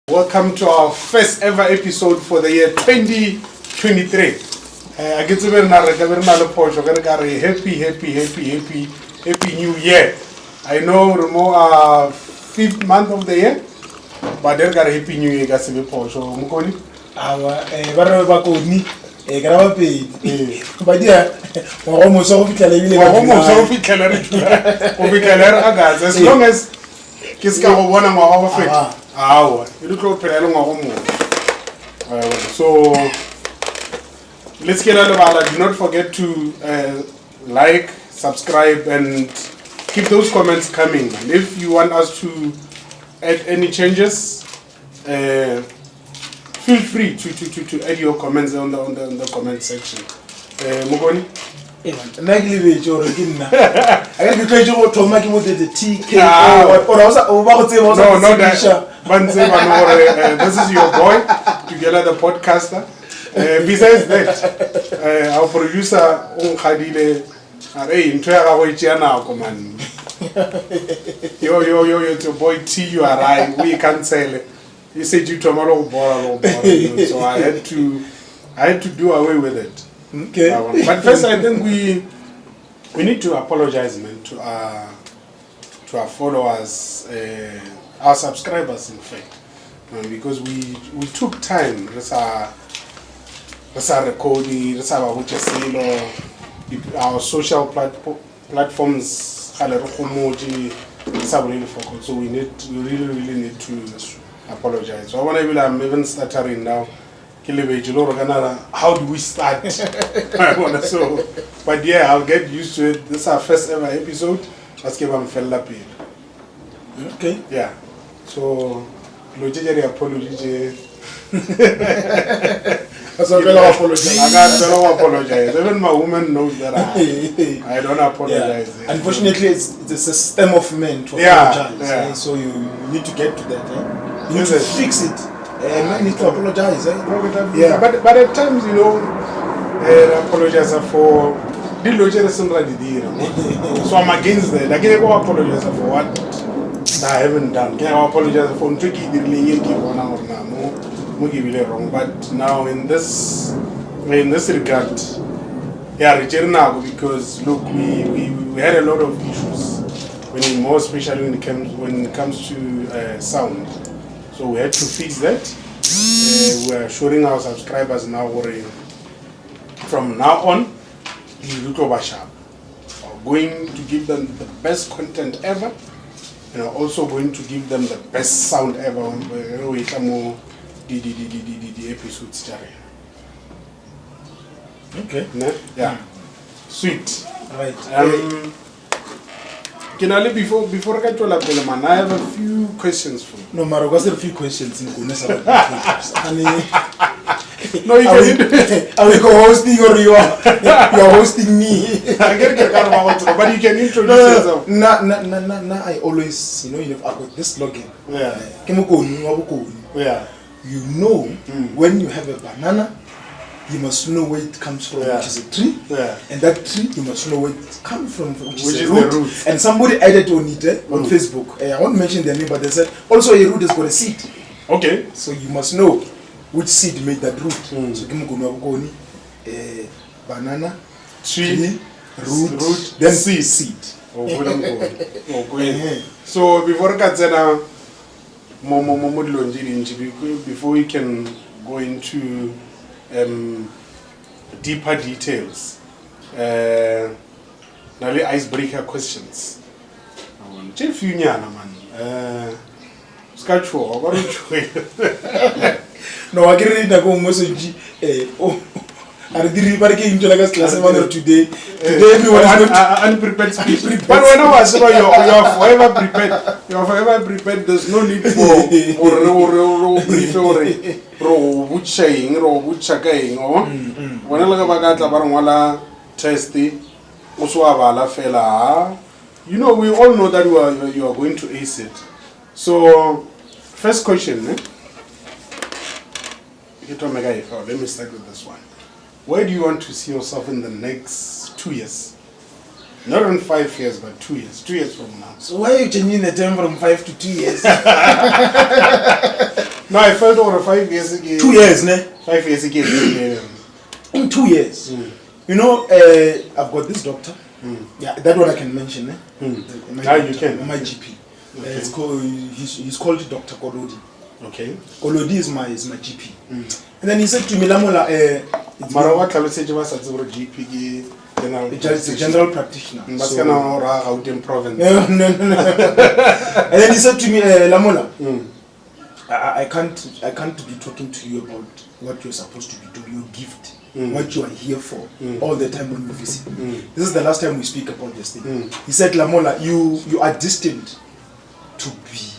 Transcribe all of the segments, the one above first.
Welcome to our first ever episode for the year 2023. I get to be happy new year. I know Remo 5th month of the year, but they're got a happy new year. Got to be Porsche. Mukoni. But yeah, almost all of as long as Kiska one of our fit. You look so let's get out of Lobola. Do not forget to like, subscribe, and keep those comments coming. And if you want us to add any changes, feel free to add your comments on the comment section. Mugoni? I this is your boy, together the podcaster. Besides that, our producer, your boy T, you are right. We can't sell it. He said you tomorrow, so I had to do away with it. Okay. But first, I think we need to apologize, man, to our followers, our subscribers, in fact, because we took time. That's our recording. That's our social platforms. So we really need to apologize. So I want to be. I'm even stuttering now. How do we start? So, but yeah, I'll get used to it. This is our first ever episode. Let's give them fell up here. Okay. Yeah. So, apology. That's a fellow apologize. I got fellow apologize. Even my woman knows that I don't apologize. Yeah. Unfortunately, it's a system of men to apologize. Yeah. So you need to get to that. You need to fix it. I need to apologize. Yeah, but at times, apologize for the logic somebody. So I'm against that. I can't apologize for what I haven't done. Can I apologize for tricky wrong? But now in this regard, yeah, because look, we had a lot of issues more especially when it comes to sound. So we had to fix that. We are assuring our subscribers now from now on, we are going to give them the best content ever, and also going to give them the best sound ever. We come the episodes. Okay. Yeah. Sweet. Right. Kinali, before I get to Lobola, I have a few questions for you. No, Maro, what's a few questions in Gunes about No, you can. Are we co-hosting or you are hosting me? I get but you can introduce yourself. No, I always, I've got this slogan. Yeah. Yeah. When you have a banana, you must know where it comes from, which is a tree. Yeah. And that tree, you must know where it comes from, which is the root. root. And somebody added on it on Facebook. I won't mention their name, but they said, also a root has got a seed. Okay. So you must know which seed made that root. So banana, tree, root, then seed. So before before we can go into deeper details, icebreaker questions. No, I get it. I go message. I did into like a class today. Today everyone is unprepared speech. But when I was you're forever prepared. You're forever prepared. There's no need for brief or butching or butching or when I look about Barangwala testy, Uswabala fella. We all know that you are going to ace it. So, first question, let me start with this one. Where do you want to see yourself in the next 2 years? Not on 5 years, but 2 years. 2 years from now. So why are you changing the term from 5 to 2 years? No, I felt over 5 years again. 2 years, ne? 5 years again. In 2 years. You know, I've got this doctor. Yeah, that one I can mention, eh? Now you can. My GP. Okay. It's called, he's called Dr. Kolodi. Okay. Kolodi is my GP. And then he said to me, Lamola, Marawa Kaloseja was at the GP. It's a general practitioner. That's kind of out in province. No. And then he said to me, Lamola, I can't be talking to you about what you're supposed to be doing, your gift, what you are here for, all the time when you visit. This is the last time we speak about this thing. He said, Lamola, you are destined to be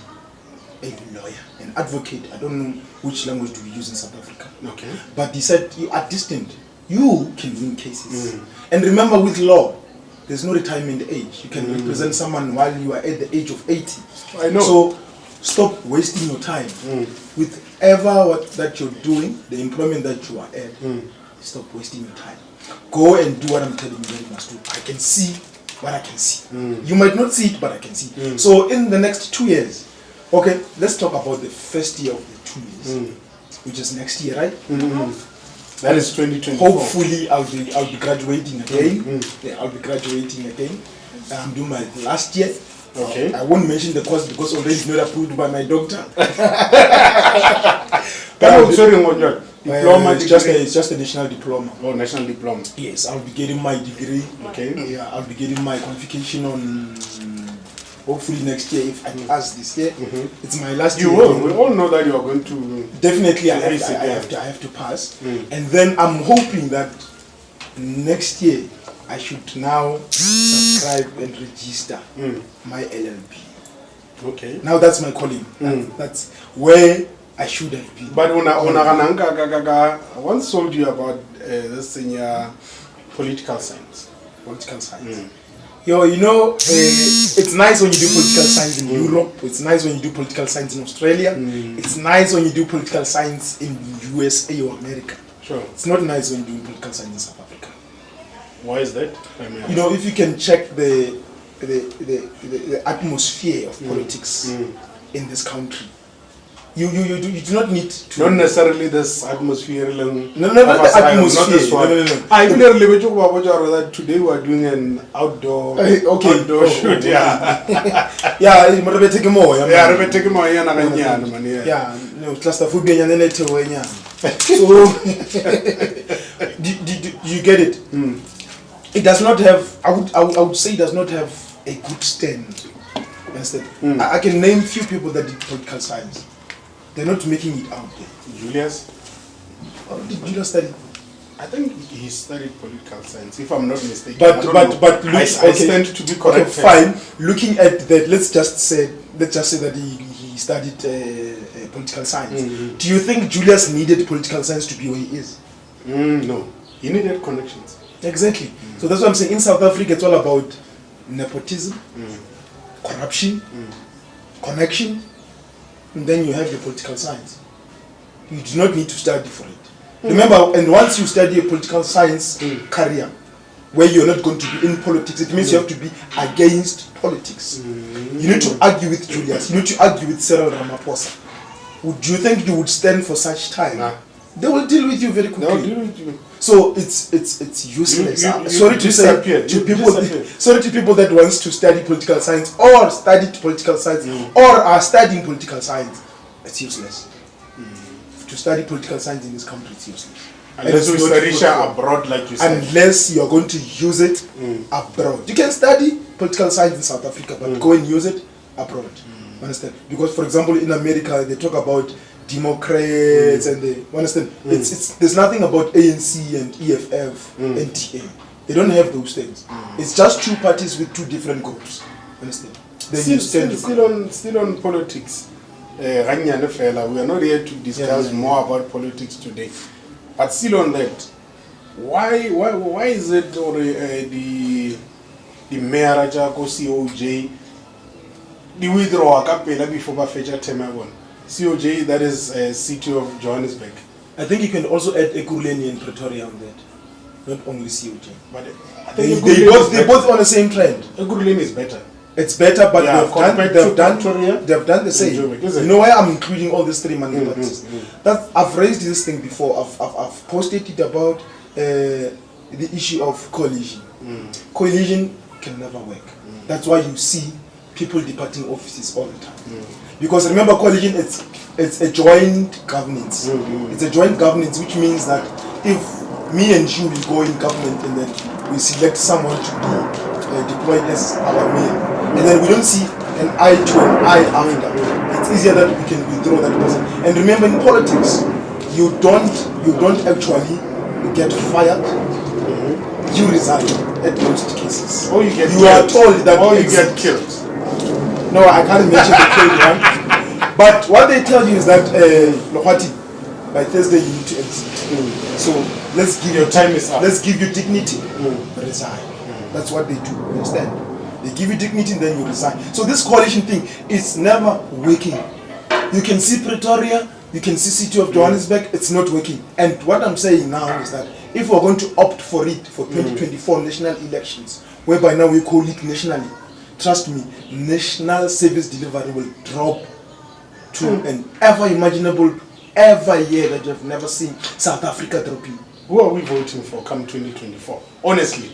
a lawyer, an advocate. I don't know which language do we use in South Africa. Okay. But he said, you are destined. You can win cases. And remember, with law, there's no retirement age. You can represent someone while you are at the age of 80. I know. So stop wasting your time with that you're doing, the employment that you are at. Stop wasting your time. Go and do what I'm telling you that you must do. I can see what I can see. You might not see it, but I can see. So in the next 2 years, okay, let's talk about the first year of the 2 years, which is next year, right? That is 2024. Hopefully, I'll be graduating again. Yeah, I'll be graduating again. I'm doing my last year. Okay. I won't mention the course because already it's not approved by my doctor. Sorry, what your diploma? It's just a national diploma. Oh, national diploma. Yes, I'll be getting my degree. Okay. Yeah, I'll be getting my qualification on. Hopefully next year, if I pass this year, it's my last year. You will. We all know that you are going to. Definitely, I have to pass. And then I'm hoping that next year I should now subscribe and register my LLB. Okay. Now that's my calling. That's where I should have been. But I once told you about this in your political science. Political science. Yo, you know, it's nice when you do political science in Europe. It's nice when you do political science in Australia. It's nice when you do political science in USA or America. Sure. It's not nice when you do political science in South Africa. Why is that? You know, if you can check the atmosphere of politics in this country, you do not need to. Not necessarily this atmosphere. No, not the atmosphere. Not this one. No. I really talk about that today we are doing an outdoor shoot. Yeah. Yeah, but we take more. Yeah, we take more. Yeah, no, cluster food being an So, do you get it? It does not have. I would say it does not have a good stand. Instead, I can name few people that did political science. They're not making it out there. Julius? Did Julius study? I think he studied political science, if I'm not mistaken. But look, I stand to be correct. Okay, fine. Looking at that, let's just say that he studied political science. Do you think Julius needed political science to be where he is? No, he needed connections. Exactly. So that's what I'm saying. In South Africa, it's all about nepotism, corruption, connection. And then you have the political science. You do not need to study for it. Remember, and once you study a political science career, where you're not going to be in politics, it means you have to be against politics. You need to argue with Julius. You need to argue with Cyril Ramaphosa. Would you think you would stand for such time? Nah. They will deal with you very quickly. They will deal with you. So it's useless. Sorry to people that wants to study political science or studied political science or are studying political science. It's useless. To study political science in this country, it's useless. Unless you study abroad, like you said. Unless you are going to use it abroad. You can study political science in South Africa, but go and use it abroad. Understand? Because, for example, in America, they talk about Democrats and they understand. There's nothing about ANC and EFF and TA. They don't have those things. It's just two parties with two different groups. Understand? Still on politics. We are not here to discuss more about politics today. But still on that, why is it the mayor COJ the withdraw kapela before Bafeja Temabon? COJ, that is City of Johannesburg. I think you can also add Ekurhuleni and Pretoria on that. not only COJ. But I They think they both on the same trend. a good name is better. It's better, but Yeah, they've done the same. Enjoyment, isn't it? You know why I'm including all these three money parties? That I've raised this thing before. I've posted it about the issue of coalition. Coalition can never work. That's why you see people departing offices all the time. Because remember, coalition it's a joint governance. It's a joint governance, which means that if me and you will go in government and then we select someone to be deployed as our mayor, and then we don't see an eye to an eye after, it's easier that we can withdraw that person. And remember, in politics, you don't actually get fired. You resign at most cases. Or you get you are told that or you get killed. No, I can't mention the killed one. But what they tell you is that Lohati, by Thursday you need to exit. So let's give your time is up. Let's give you dignity. Resign. That's what they do. Understand? They give you dignity and then you resign. So this coalition thing is never working. You can see Pretoria, you can see City of Johannesburg, it's not working. And what I'm saying now is that if we're going to opt for it for 2024 national elections, whereby now we call it nationally, trust me, national service delivery will drop to an ever imaginable, ever year that you've never seen South Africa dropping. Who are we voting for come 2024? Honestly.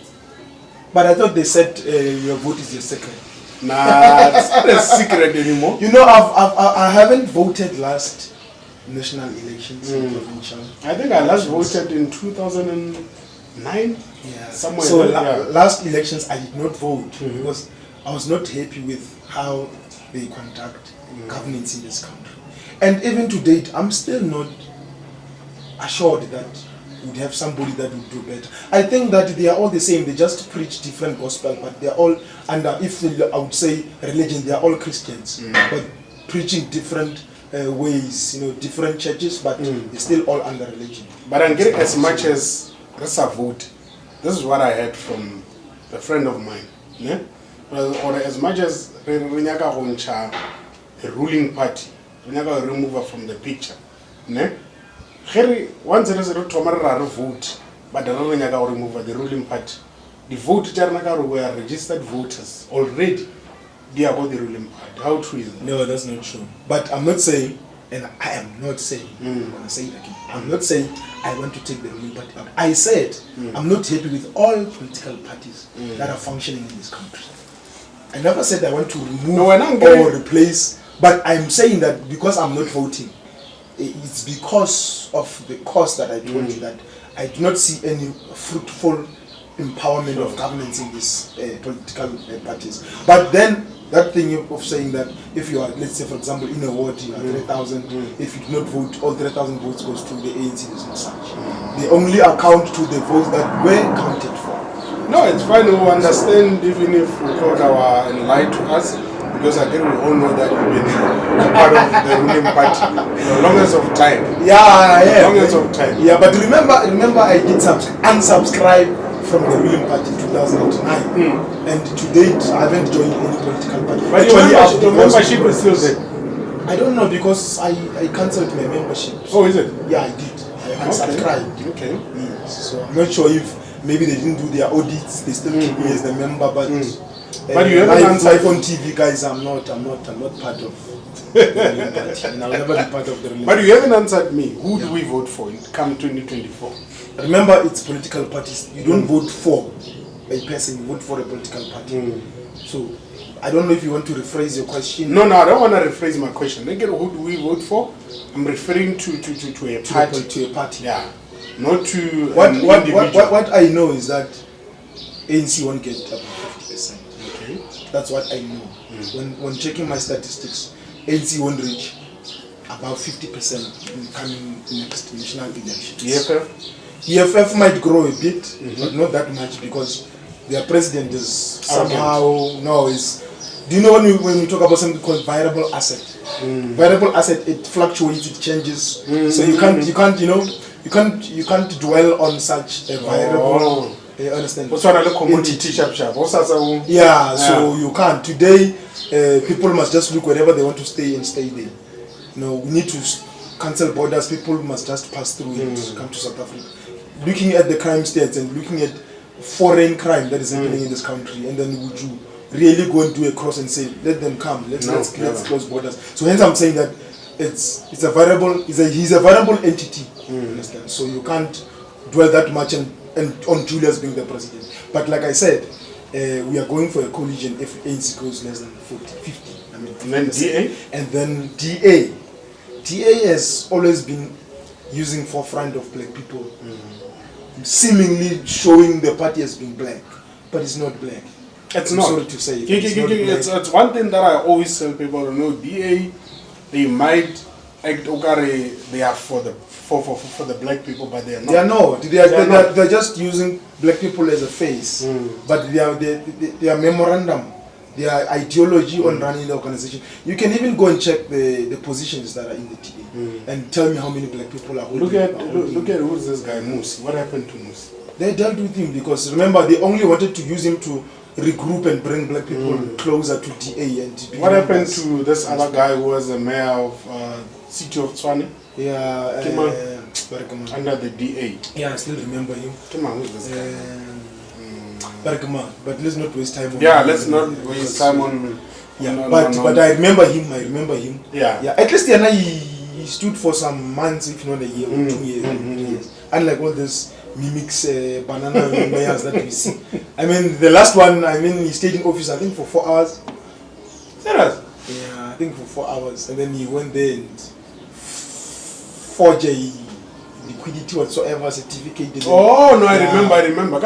But I thought they said your vote is your secret. Nah, it's not a secret anymore. You know, I haven't voted last national elections in provincial. I think I last voted in 2009. Yeah. Somewhere. So there, last elections I did not vote because I was not happy with how they conduct governance in this country. And even to date, I'm still not assured that we'd have somebody that would do better. I think that they are all the same. They just preach different gospel, but they are all under, if I would say religion, they are all Christians, but preaching different ways, you know, different churches, but they're still all under religion. But I'm getting as much as Ressa vote. This is what I heard from a friend of mine. Yeah? Or as much as Rinyaka Honcha, a ruling party, Rinyaka remove her from the picture. Yeah? Once there is a vote, but the Rinyaka remove the ruling party. The vote were registered voters already. They are about the ruling party. How true is that? No, that's not true. But I'm not saying, and I am not saying, I'm going to say it again, I'm not saying I want to take the ruling party out. I said I'm not happy with all political parties that are functioning in this country. I never said I want to remove or replace, but I'm saying that because I'm not voting, it's because of the cause that I told you that I do not see any fruitful empowerment of governance in these political parties. But then that thing of saying that if you are, let's say for example, in a ward you are 3,000, if you do not vote, all 3,000 votes goes to the ANC, there's no such. They only account to the votes that were counted for. No, it's fine. We understand even if we thought our and lie to us, because I think we all know that we've been a part of the ruling party the longest of time. Yeah. Longest of time. Yeah, but remember I did unsubscribe from the ruling party in 2009, and to date I haven't joined any political party. But your membership is still there? I don't know because I cancelled my membership. Oh, is it? Yeah, I did. I unsubscribed. Okay. Yes. So I'm not sure if maybe they didn't do their audits. They still keep me as the member, but you haven't answered on TV, guys. I'm not part of the ruling party, and I'll never be part of the ruling party. But you haven't answered me. Who do we vote for in come 2024? Remember, it's political parties. You don't vote for a person, you vote for a political party. So, I don't know if you want to rephrase your question. No, I don't want to rephrase my question. Who do we vote for? I'm referring to a party. To a party. Yeah. Not to what I know is that ANC won't get about 50%. Okay. That's what I know. When checking my statistics, ANC won't reach about 50% in coming next national elections. EFF might grow a bit, but not that much because their president is somehow do you know when we talk about something called variable asset? Variable asset, it fluctuates, it changes. So you can't dwell on such a variable. You understand? What's one of the commodity sharp? Yeah, so you can't. Today, people must just look wherever they want to stay and stay there. We need to cancel borders. People must just pass through and come to South Africa. looking at the crime stats and looking at foreign crime that is happening in this country, and then would you really go and do a cross and say, let them come, let's close borders? So hence I'm saying that he's a variable entity. Understand? So you can't dwell that much and on Julius being the president. But like I said, we are going for a coalition if ANC goes less than 50. I mean, and then DA? And then DA. DA has always been using forefront of black people, seemingly showing the party as being black, but it's not black. It's I'm not. Sorry to say. It's one thing that I always tell people to know. DA, they might act okay, they are for the black people, but they are not. They are not. They're just using black people as a face, but their memorandum, their ideology on running the organization. You can even go and check the positions that are in the DA and tell me how many black people are holding. Look at who's this guy, Musi. What happened to Musi? They dealt with him because remember they only wanted to use him to regroup and bring black people closer to DA and DP. What happened to this other guy who was the mayor of city of Tshwane? Yeah, under the DA. Yeah, I still remember him. Come on, who's this guy? But let's not waste time on let's not waste time on. But I remember him. Yeah. At least he stood for some months, if not a year or 2 years. Unlike all these mimics, banana mayors that we see. I mean, the last one, he stayed in office, I think, for 4 hours. Serious? Yeah, I think for 4 hours. And then he went there and forged a liquidity whatsoever certificate. Oh, no, I remember.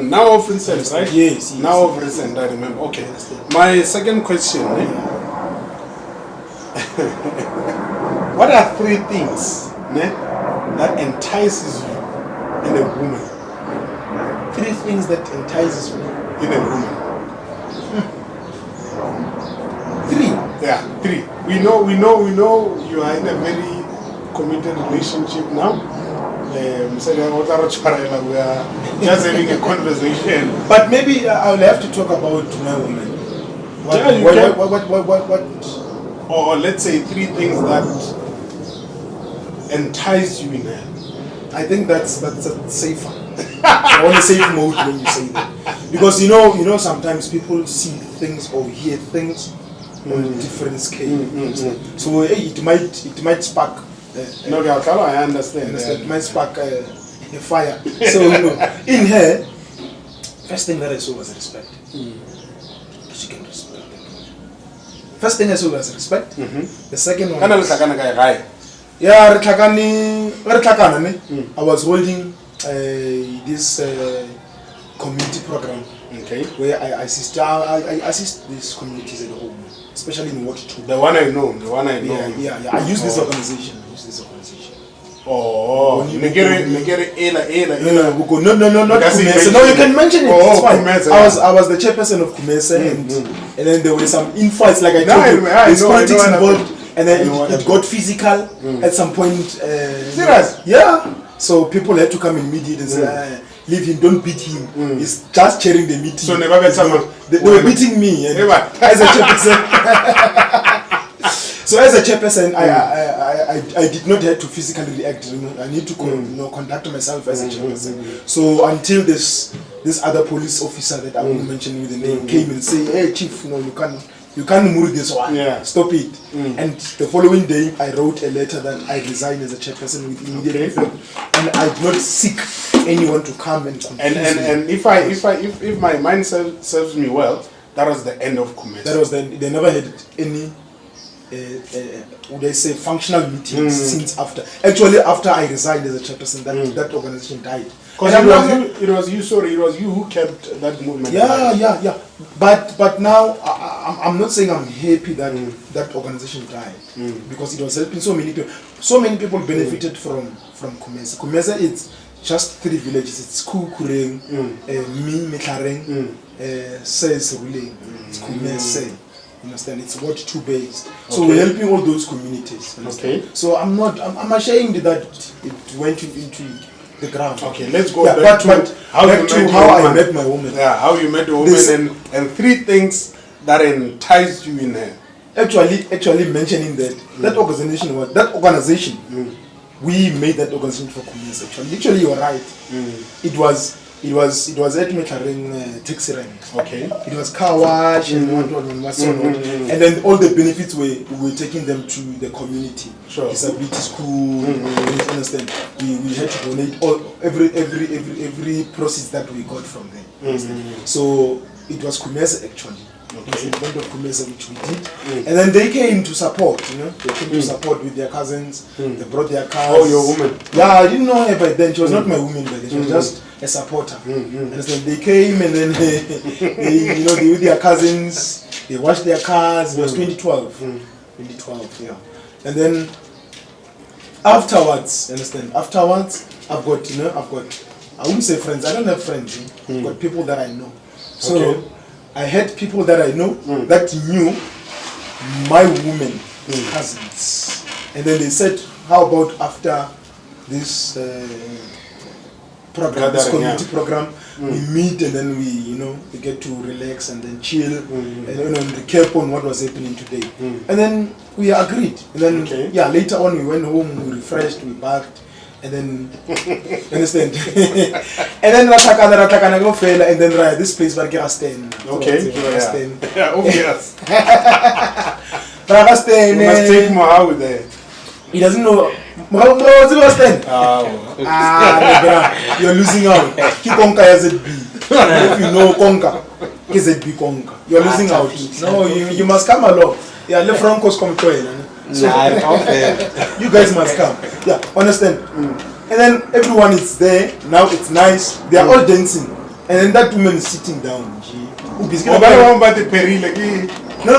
Now of recent, right? Yes. Now of recent, I remember. Okay. My second question. What are 3 things that entices you in a woman? 3 things that entices me in a woman. 3. Yeah, 3. We know you are in a very committed relationship now. We are just having a conversation. But maybe I'll have to talk about my woman. What? Or let's say 3 things that entice you in her. I think that's a safer. I want a safe mode when you say that, because you know sometimes people see things or hear things on different scale. So it might spark. I understand. It might spark a fire. So in her, first thing that I saw was respect. She can respect. First thing I saw was respect. The second one. I was holding this community program, where I assist these communities at home, especially in Ward 2. The one I know. Yeah. I use this organization. Oh, no, not Kumese. No, you can mention it. It's fine. Kumese, I was the chairperson of Kumese, and then there were some infights, like I told you. There's politics involved, and then it got physical at some point. Serious? Yeah. So people had to come and mediate and say, leave him, don't beat him. He's just chairing the meeting. So never they were beating me, and as a chairperson. So as a chairperson, I did not have to physically react. I need to conduct myself as a chairperson. So until this other police officer that I won't mention with the name came and say, hey chief, you can't move this one. Stop it. And the following day, I wrote a letter that I resigned as a chairperson with immediate effect, and I did not seek anyone to come and confuse me. And if my mind serves me well, that was the end of Kumese. That was they never had any. Would I say functional meetings since after? Actually, after I resigned as a chairperson, that organization died. Because it was you who kept that movement. Yeah. But now I'm not saying I'm happy that that organization died, because it was helping so many people. So many people benefited from Kumese. Kumese is just 3 villages. It's Kukureng, Metlareng, Says Ruling. It's Kumese. Understand? It's Ward 2 based. So we're helping all those communities. Understand? So I'm ashamed that it went into the ground. Okay, let's go back to how I met my woman. Yeah, how you met the woman, and 3 things that enticed you in her. Actually mentioning that organization we made that organization for commerce. Actually, you're right. It was at Mekaring taxi rank. Okay. It was car wash and what so on. And then all the benefits we were taking them to the community. Sure. Disability school. You understand? We had to donate every proceeds that we got from them. So it was commerce actually. It was an event of commerce which we did. And then they came to support, They came to support with their cousins. They brought their cars. Oh, your woman? Yeah, I didn't know her by then. She was not my woman by then. She was just a supporter. Understand? They came and then they with their cousins. They washed their cars. It was 2012. 2012, yeah. And then afterwards, Afterwards, I've got, I wouldn't say friends. I don't have friends. I've got people that I know. So. Okay. I had people that I know that knew my women cousins, and then they said, "How about after this program, this community program, we meet and then we get to relax and then chill and recap on what was happening today." And then we agreed. And then later on we went home, we refreshed, we bathed. And then, understand? And then Ratakana go fail, and then this place where get a stand. Okay, yeah, obvious. Ragasten. You must take more out there. He doesn't know. You're losing out. Keep Konka ZB. If you know Konka, ZB Konka. You're losing out. No, you must come along. Yeah, let Francos come join. So, you guys must come. Yeah, understand? And then everyone is there. Now it's nice. They are all dancing. And then that woman is sitting down. No,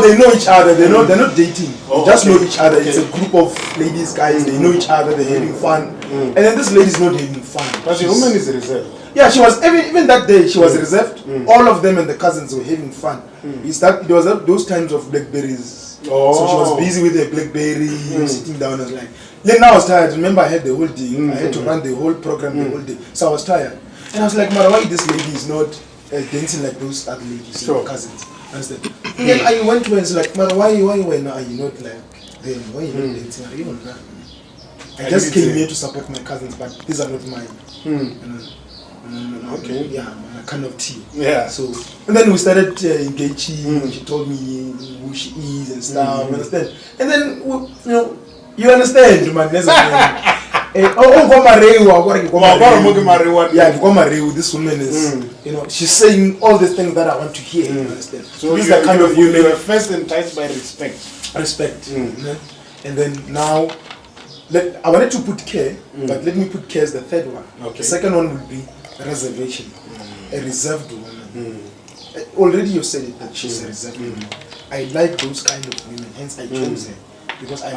they know each other. They're not dating. They just know each other. It's a group of ladies, guys. They know each other. They're having fun. And then this lady's not having fun. But the woman is reserved. Yeah, she was even that day. She was reserved. All of them and the cousins were having fun. It was those times of blackberries. So she was busy with the blackberry, sitting down. I was like, then I was tired. Remember, I had the whole day. I had to run the whole program the whole day. So I was tired. And I was like, Mara, why this lady is not dancing like those other ladies, cousins? Understand? And then I went to her and said, like, Mara, why are you not like them? Why are you not dancing? Are you not? I just came here to support my cousins, but these are not mine. Okay. Yeah, kind of tea. Yeah. So, and then we started engaging. She told me who she is and stuff. Understand? And then you understand, man. This woman is, she's saying all the things that I want to hear. You understand? So these are kind of you were first enticed by respect. Respect. And then now, I wanted to put care, but let me put care as the third one. Okay. The second one would be reservation. A reserved woman. Already you said it that she's a reserved woman. I like those kind of women, hence I chose her. Because I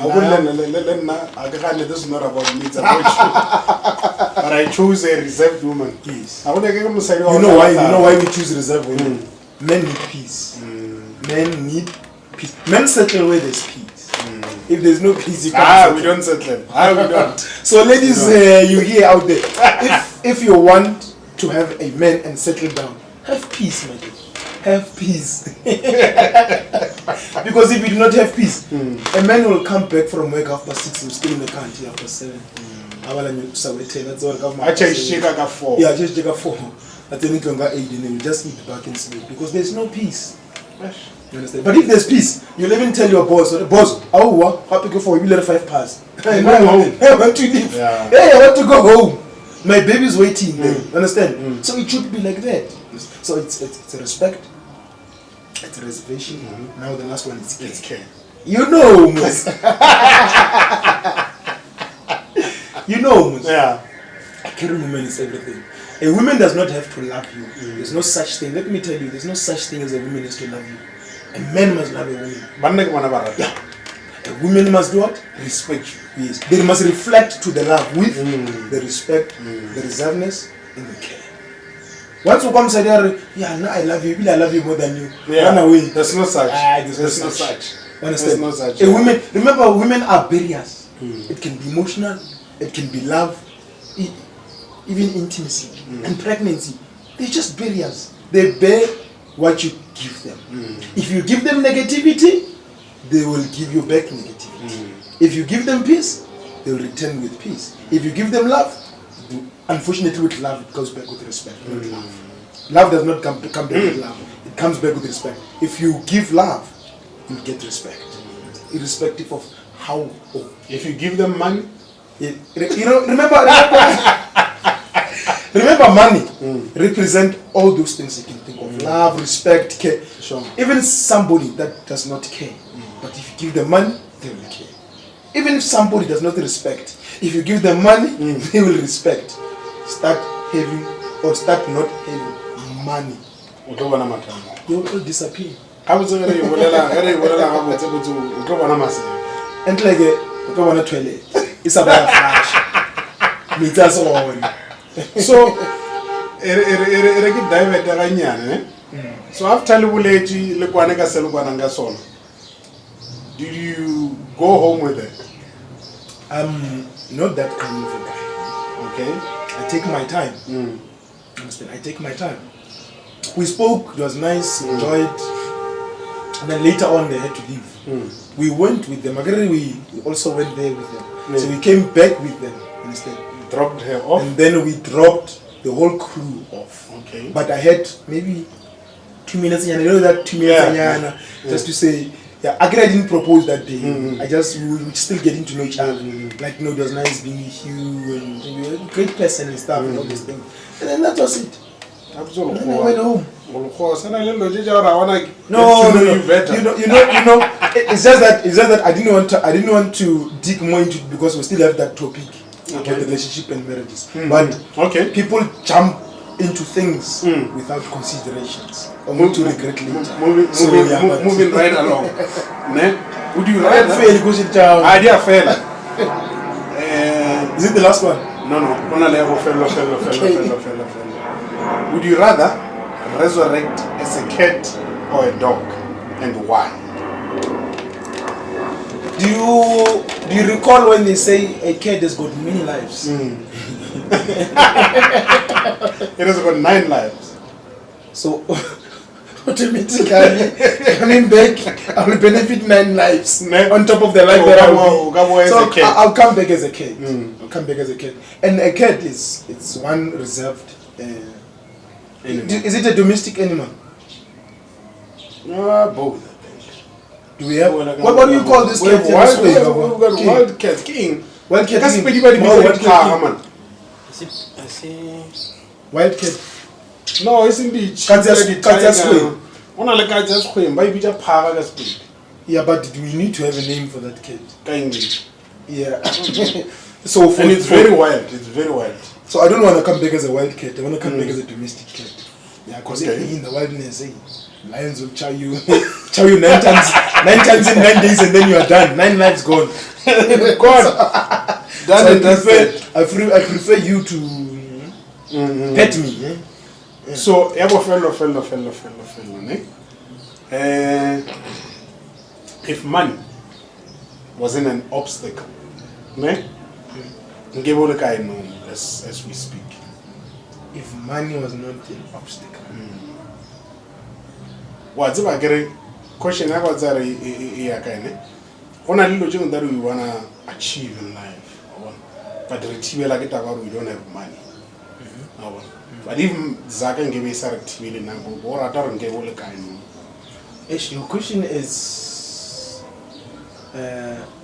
this is not about me, it's about you. But I chose a reserved woman. Yes. You know why we choose reserved women? Men need peace. Men need peace. Men settle where there's peace. If there's no peace, you can't. We don't settle. We don't. So ladies, you hear out there, if you want to have a man and settle down, have peace, my dear. Have peace. Because if you do not have peace, a man will come back from work after 6 and still in the country after 7. That's all. Yeah, just take a 4. At any time, 8, and then you just eat back and sleep because there's no peace. You understand? But if there's peace, you'll even tell your boss, happy go for you let 5 pass. I want to leave. Yeah, I want to go home. My baby's waiting there. Understand? So it should be like that. So it's a respect, it's a reservation. Now the last one is care. It's care. You know, Mus. You know, Mus. Yeah. A caring woman is everything. A woman does not have to love you. There's no such thing. Let me tell you, there's no such thing as a woman has to love you. A man must love a woman. Yeah. A woman must do what? Respect you. Yes. They must reflect to the love with the respect, the reservedness, and the care. Once you come say, I love you, I love you more than you. Run away. There's no such. There's no such. Understand? There's no such. A woman, remember, women are barriers. It can be emotional, it can be love, even intimacy and pregnancy. They're just barriers. They bear what you give them. If you give them negativity, they will give you back negativity. If you give them peace, they'll return with peace. If you give them love, unfortunately with love it goes back with respect, not love. Love does not come back with love. It comes back with respect. If you give love, you get respect, irrespective of how. If you give them money, remember, money represent all those things you can think of: love, respect, care. Sure. Even somebody that does not care, but if you give them money, they will care. Even if somebody does not respect, if you give them money, they will respect. Start having or start not having money, you will disappear. And like a toilet, it's about a flash. So, so after did you go home with it? Not that kind of a guy. Okay. I take my time. Understand? I take my time. We spoke, it was nice, enjoyed. And then later on they had to leave. We went with them. Again, we also went there with them. So we came back with them instead. Dropped her off? And then we dropped the whole crew off. Okay. But I had maybe 2 minutes, you know that 2 minutes, just to say, I didn't propose that day. We were still getting to know each other. Like, it was nice being with you, and you were a great person and stuff, and all these things. And then that was it. Absolutely. And then I went home. No, it's just that I didn't want to dig more into it because we still have that topic about the relationship and marriages. But people jump into things without considerations or to regret later. Moving right along. Would you rather? Is it the last one? No. Would you rather resurrect as a cat or a dog, and why? Do you recall when they say a cat has got many lives? It has got 9 lives. So automatically coming back, I will benefit 9 lives on top of the life that I will be. So I'll come back as a cat. I'll come back as a cat. And a cat it's one reserved. Is it a domestic animal? Both. Do we have? What do you call this cat? We've got wild cat king. Wild cat king. I see. Wild cat. No, it's in the Yeah, but do we need to have a name for that cat? Yeah. So and it's very wild. It's very wild. So I don't want to come back as a wild cat. I want to come back as a domestic cat. Yeah, because in the wilderness, lions will chow you 9 times in 9 days, and then you are done. 9 lives gone. Gone. Done. So I prefer you to pet me. Yeah? So, if money wasn't an obstacle, as we speak. If money was not an obstacle. What's if I get a question about that? One little thing that we want to achieve in life, but we don't have money. But even Zaka and Gabe Sarah TV now, or I don't get all the kind. Your question is,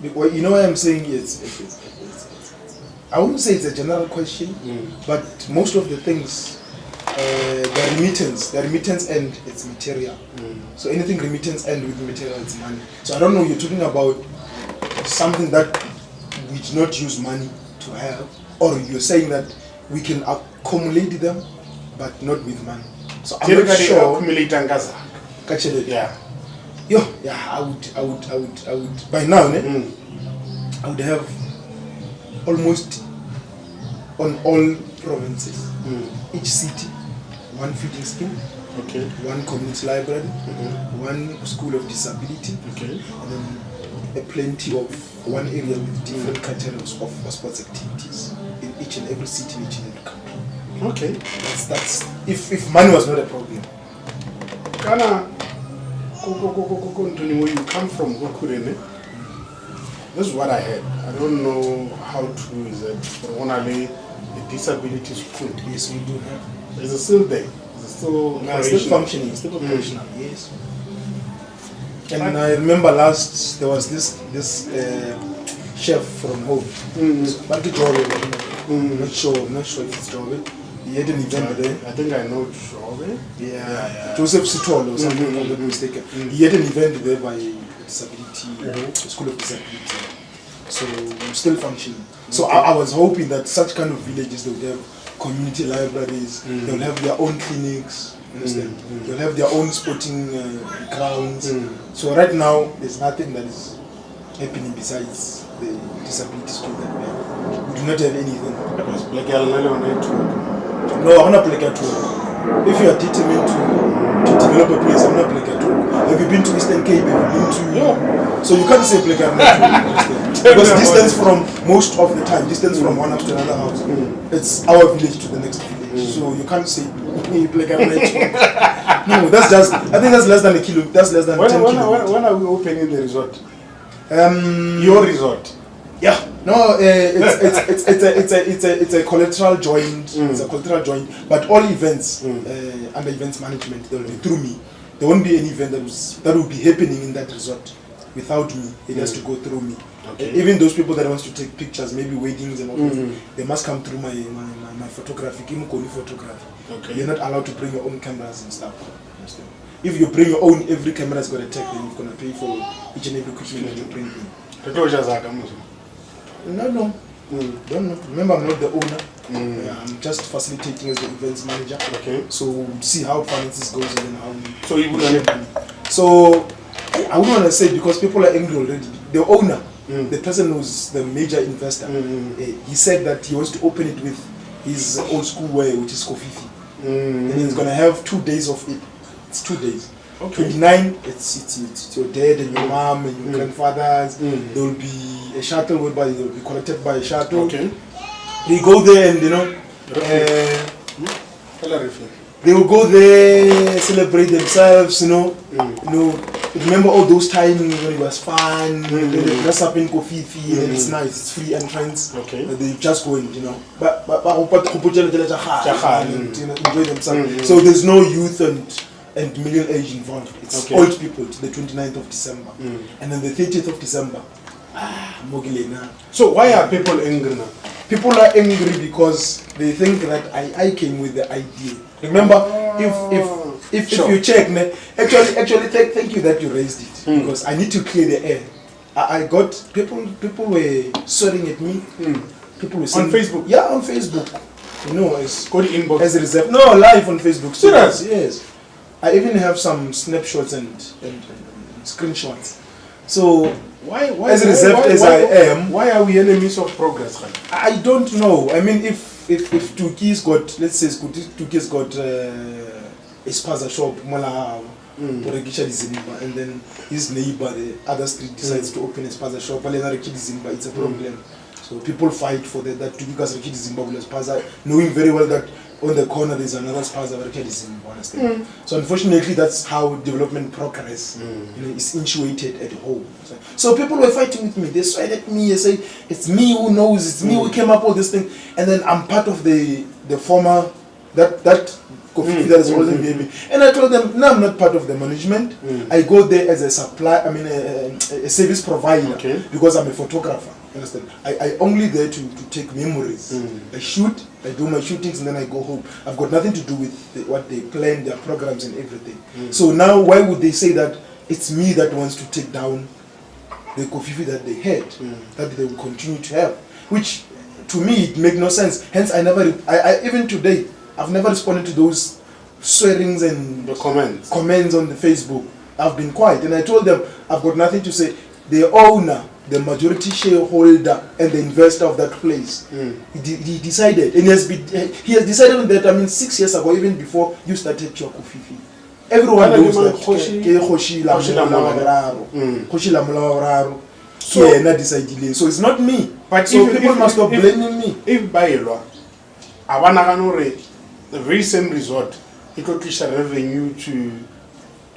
you know what I'm saying? I wouldn't say it's a general question, but most of the things, the remittance end, it's material. So anything remittance end with material, it's money. So I don't know, you're talking about something that we do not use money to have, or you're saying that we can accumulate them, but not with money. So I'm not sure. Accumulate and I would. By now, I would have almost on all provinces, each city, one feeding scheme, one community library, one school of disability, and then plenty of one area with different categories of sports activities in each and every city, in each and every country. Okay. That's if money was not a problem. Kana where you come from, this is what I heard. I don't know how true is it. For only the disability school. Yes, we do have. Is it still there? Is it still It's still functioning, it's still operational, yes. And I remember there was this chef from home. Not sure if it's Jobe. He had an event there. I think I know Jobe. Yeah. Joseph Sitolo or something, if I'm not mistaken. He had an event there by disability, School of Disability. So still functioning. So I was hoping that such kind of villages, they would have community libraries, they will have their own clinics, understand? They'll have their own sporting grounds. So right now, there's nothing that is happening besides the disability school that we have. We do not have anything. No, I'm not playing at all. If you are determined to develop a place, I'm not playing at all. Have you been to Eastern Cape? Have you been to... So you can't say play at because distance from, most of the time, distance from one house to another house, it's our village to the next village. So you can't say play at No, that's just, I think that's less than a kilo, that's less than 10 kilometers. When are we opening the resort? Your resort? Yeah, no, it's a collateral joint. It's a collateral joint, but all events under events management, they will be through me. There won't be any event that will be happening in that resort without me. It has to go through me. Okay. Even those people that wants to take pictures, maybe weddings and all that, they must come through my photography, photography. Okay. You're not allowed to bring your own cameras and stuff. If you bring your own, every camera is got a tag, then you're gonna pay for each and every equipment that you bring in. No. Don't know. Remember, I'm not the owner. I'm just facilitating as the events manager. Okay. So we'll see how finances goes and then how. So you wouldn't. So I wouldn't want to say because people are angry already. The owner, the person who's the major investor, he said that he wants to open it with his old school way, which is Kofifi, and he's gonna have 2 days of it. It's 2 days. Okay. 29, it's your dad and your mom and your grandfathers. There will be a shuttle whereby they will be connected by a shuttle. Okay. They go there and they will go there, celebrate themselves, remember all those times when it was fun, they dress up in Kofifi and it's nice, it's free entrance. Okay. They just go in, but enjoy themselves. So there's no youth and middle age involved. It's old people to the 29th of December. And then the 30th of December. So why are people angry now? People are angry because they think that I came with the idea. Remember, if you check, actually thank you that you raised it because I need to clear the air. I got people were swearing at me. People were saying, on Facebook. Yeah, on Facebook. It's called inbox. As a reserve. No, live on Facebook. Serious? Yes. I even have some snapshots and screenshots. So why as reserved as I am, why are we enemies of progress? I don't know. I mean, if Tuki's got, let's say Tuki's got a spaza shop, and then his neighbor, the other street, decides to open a spaza shop, it's a problem. So people fight for that Tuki's spaza, knowing very well that on the corner there's another spaza. So unfortunately, that's how development progress is intuited at home. So people were fighting with me. They swear at me. They say it's me who knows. It's me who came up with this thing. And then I'm part of the former that Kofifi that is holding baby. And I told them, no, I'm not part of the management. I go there as a supply. I mean a service provider because I'm a photographer. Understand? I only there to take memories. I shoot, I do my shootings, and then I go home. I've got nothing to do with what they plan, their programs and everything. So now, why would they say that it's me that wants to take down the Kofifi that they had, that they will continue to have? Which, to me, it makes no sense. Hence, I even today, I've never responded to those swearings and the comments on the Facebook. I've been quiet, and I told them I've got nothing to say. The owner, the majority shareholder and the investor of that place, he decided, and he has decided on that. I mean, 6 years ago, even before you started your Kofifi, everyone knows that so it's not me. But so people must stop blaming me. If by law, the very same resort, it will push revenue to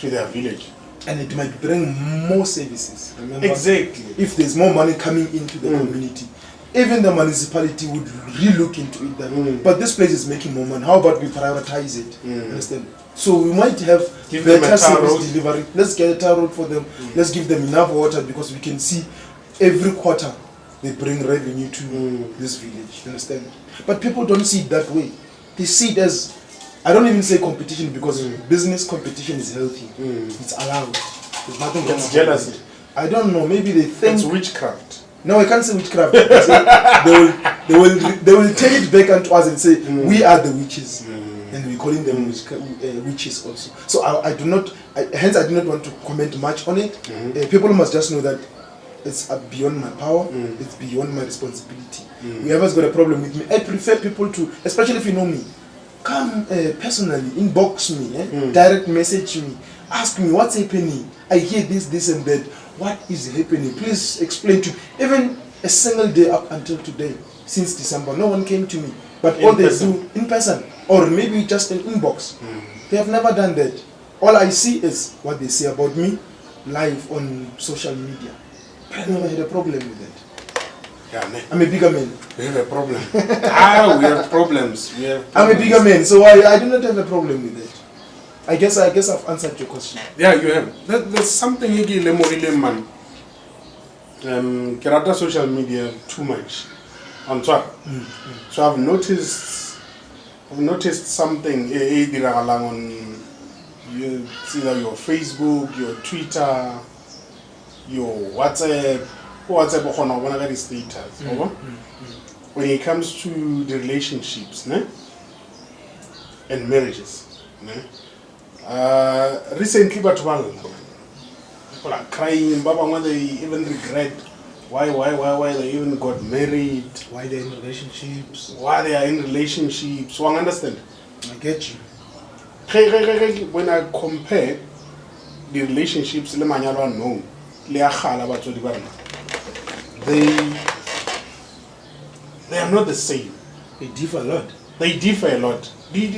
their village. And it might bring more services. Remember? Exactly. If there's more money coming into the community, even the municipality would re-look into it. That, but this place is making more money. How about we prioritize it? Understand? So we might have Give them better a tar road. service delivery. Let's get a tar road for them. Let's give them enough water, because we can see every quarter they bring revenue to this village. You understand? But people don't see it that way. They see it as, I don't even say competition, because business competition is healthy. It's allowed. There's nothing wrong. It's jealousy. I don't know. Maybe they think It's witchcraft. no, I can't say witchcraft. They will take it back onto us and say we are the witches, and we're calling them witches also. So I do not. Hence, I do not want to comment much on it. People must just know that it's beyond my power. It's beyond my responsibility. Whoever's got a problem with me, I prefer people to, especially if you know me, come personally, inbox me, direct message me, ask me what's happening. I hear this, and that. What is happening? Please explain to me. Even a single day up until today, since December, no one came to me. But all they do in person, or maybe just an inbox. They have never done that. All I see is what they say about me live on social media. But I never had a problem with that. Yeah, man. I'm a bigger man. We have a problem. We have problems. I'm a bigger man, so I do not have a problem with that. I guess I've answered your question. Yeah, you have. There's something you man. Kerata social media too much. On top. So I've noticed something on either your Facebook, your Twitter, your WhatsApp status. When it comes to the relationships, and marriages. Recently, but people are crying. Baba, they even regret why they even got married. Why they're in relationships? Why they are in relationships? So I understand. I get you. When I compare the relationships, they are not the same. They differ a lot. They differ a lot. These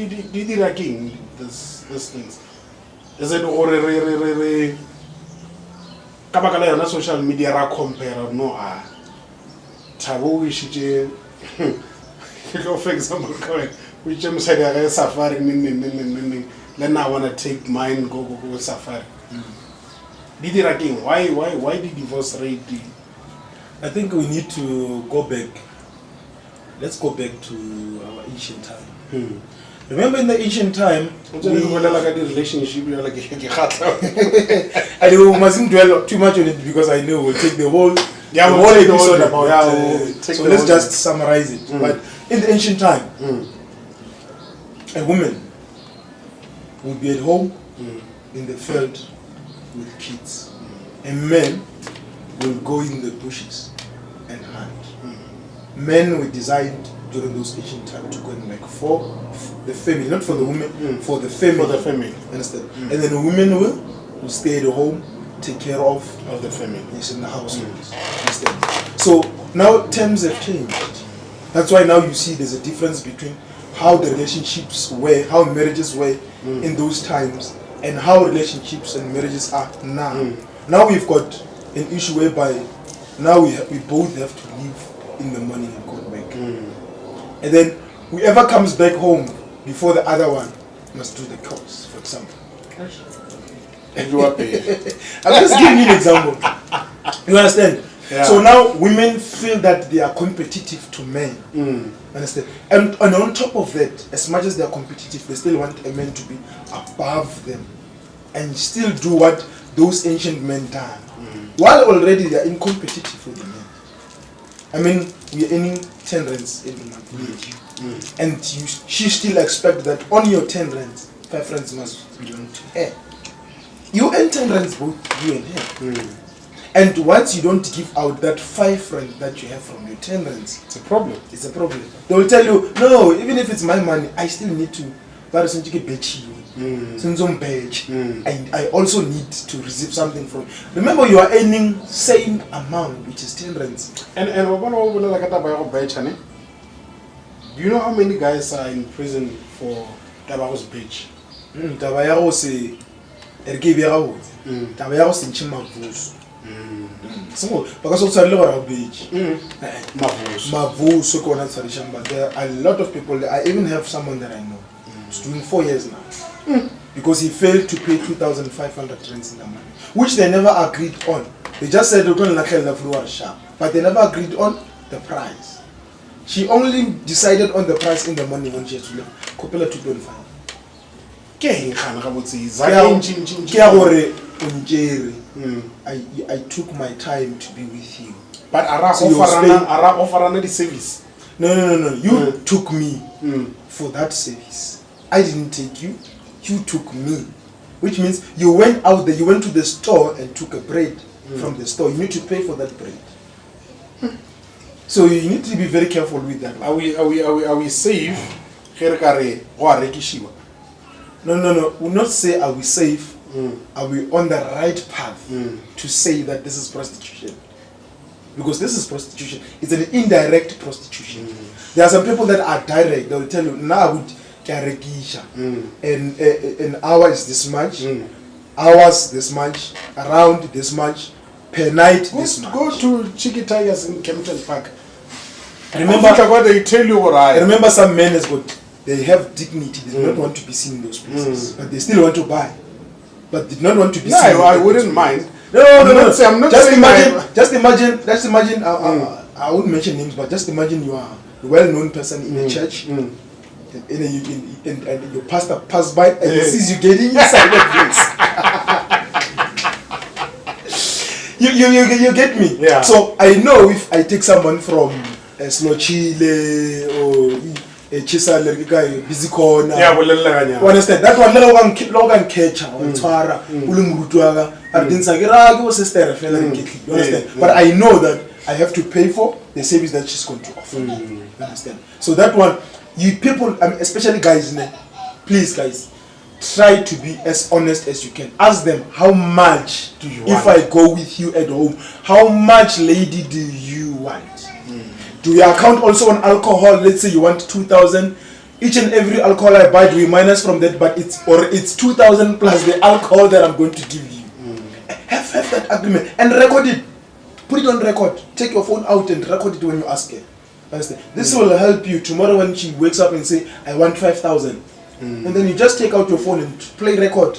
things. Is it on social media ra compare no Tabo wishije for example which said safari then I want to take mine go safari. Why the divorce rate? I think we need to go back. Let's go back to our ancient time. Remember in the ancient time, relationship, you're like I mustn't dwell too much on it because I know we'll take the whole episode about so let's just summarize it. But in the ancient time, a woman would be at home in the field with kids. A man will go in the bushes and hunt. Men were designed during those ancient times to go and for the family, not for the women, for the family. For the family. Understand? And then the women will stay at home, take care of the family. Yes, in the household. Understand? So now times have changed. That's why now you see there's a difference between how the relationships were, how marriages were in those times, and how relationships and marriages are now. Now we've got an issue whereby now we both have to leave in the morning and go back. And then whoever comes back home before the other one must do the chores, for example. And you are paid. I'm just giving you an example. You understand? Yeah. So now women feel that they are competitive to men. Understand? And on top of that, as much as they are competitive, they still want a man to be above them and still do what those ancient men done. While already they are incompetitive with the men. I mean, we are earning 10 rands every month. And she still expects that on your 10 rands, 5 rands must belong to her. You earn 10 rands both, you and her. And once you don't give out that 5 rand that you have from your 10 rands, it's a problem. It's a problem. They will tell you, no, even if it's my money, I still need to. And I also need to receive something from. Remember, you are earning same amount, which is 10 rands. And do you know how many guys are in prison for Tabago's bitch? Tabayago say e re ke be ga botse taba ya go sentšhe mavuso so because o tsare le gore ga bobedi mavuso ke ona tshwarišang but there are a lot of people. I even have someone that I know who's doing 4 years now because he failed to pay 2,500 rands in the money, which they never agreed on. They just said but they never agreed on the price. She only decided on the price in the money when she had to leave. Kopela 2.5. I took my time to be with you. But ara offer the service. No. You took me for that service. I didn't take you. You took me. Which means you went out there, you went to the store and took a bread from the store. You need to pay for that bread. So you need to be very careful with that. Are we safe? No. We'll not say are we safe. Are we on the right path to say that this is prostitution? Because this is prostitution. It's an indirect prostitution. There are some people that are direct. They will tell you, now would and an hour is this much, hours this much, around this much, per night this much. Go to Cheeky Tigers in Kempton Park. Remember what they tell you, what I remember some men has got, they have dignity, they do not want to be seen in those places, but they still want to buy, but did not want to be seen. I wouldn't mind. No. I'm not just imagine. I wouldn't mention names, but just imagine you are a well-known person in a church, and your pastor passes by and he sees you getting inside the place. You get me? Yeah. So I know if I take someone from Slochile or Chisale guy busy corner. Yeah, well, understand that one logan catcher or twara ulumurutwaga ardinsagira was sister you understand, but I know that I have to pay for the service that she's going to offer. You understand? So that one, you people, especially guys, please guys, try to be as honest as you can. Ask them, how much do you want? If I go with you at home, how much lady do you want? Do you account also on alcohol? Let's say you want 2,000. Each and every alcohol I buy, do we minus from that? But it's 2,000 plus the alcohol that I'm going to give you. Have that agreement and record it. Put it on record. Take your phone out and record it when you ask her. Understand? This will help you tomorrow when she wakes up and say, I want 5,000. And then you just take out your phone and play record.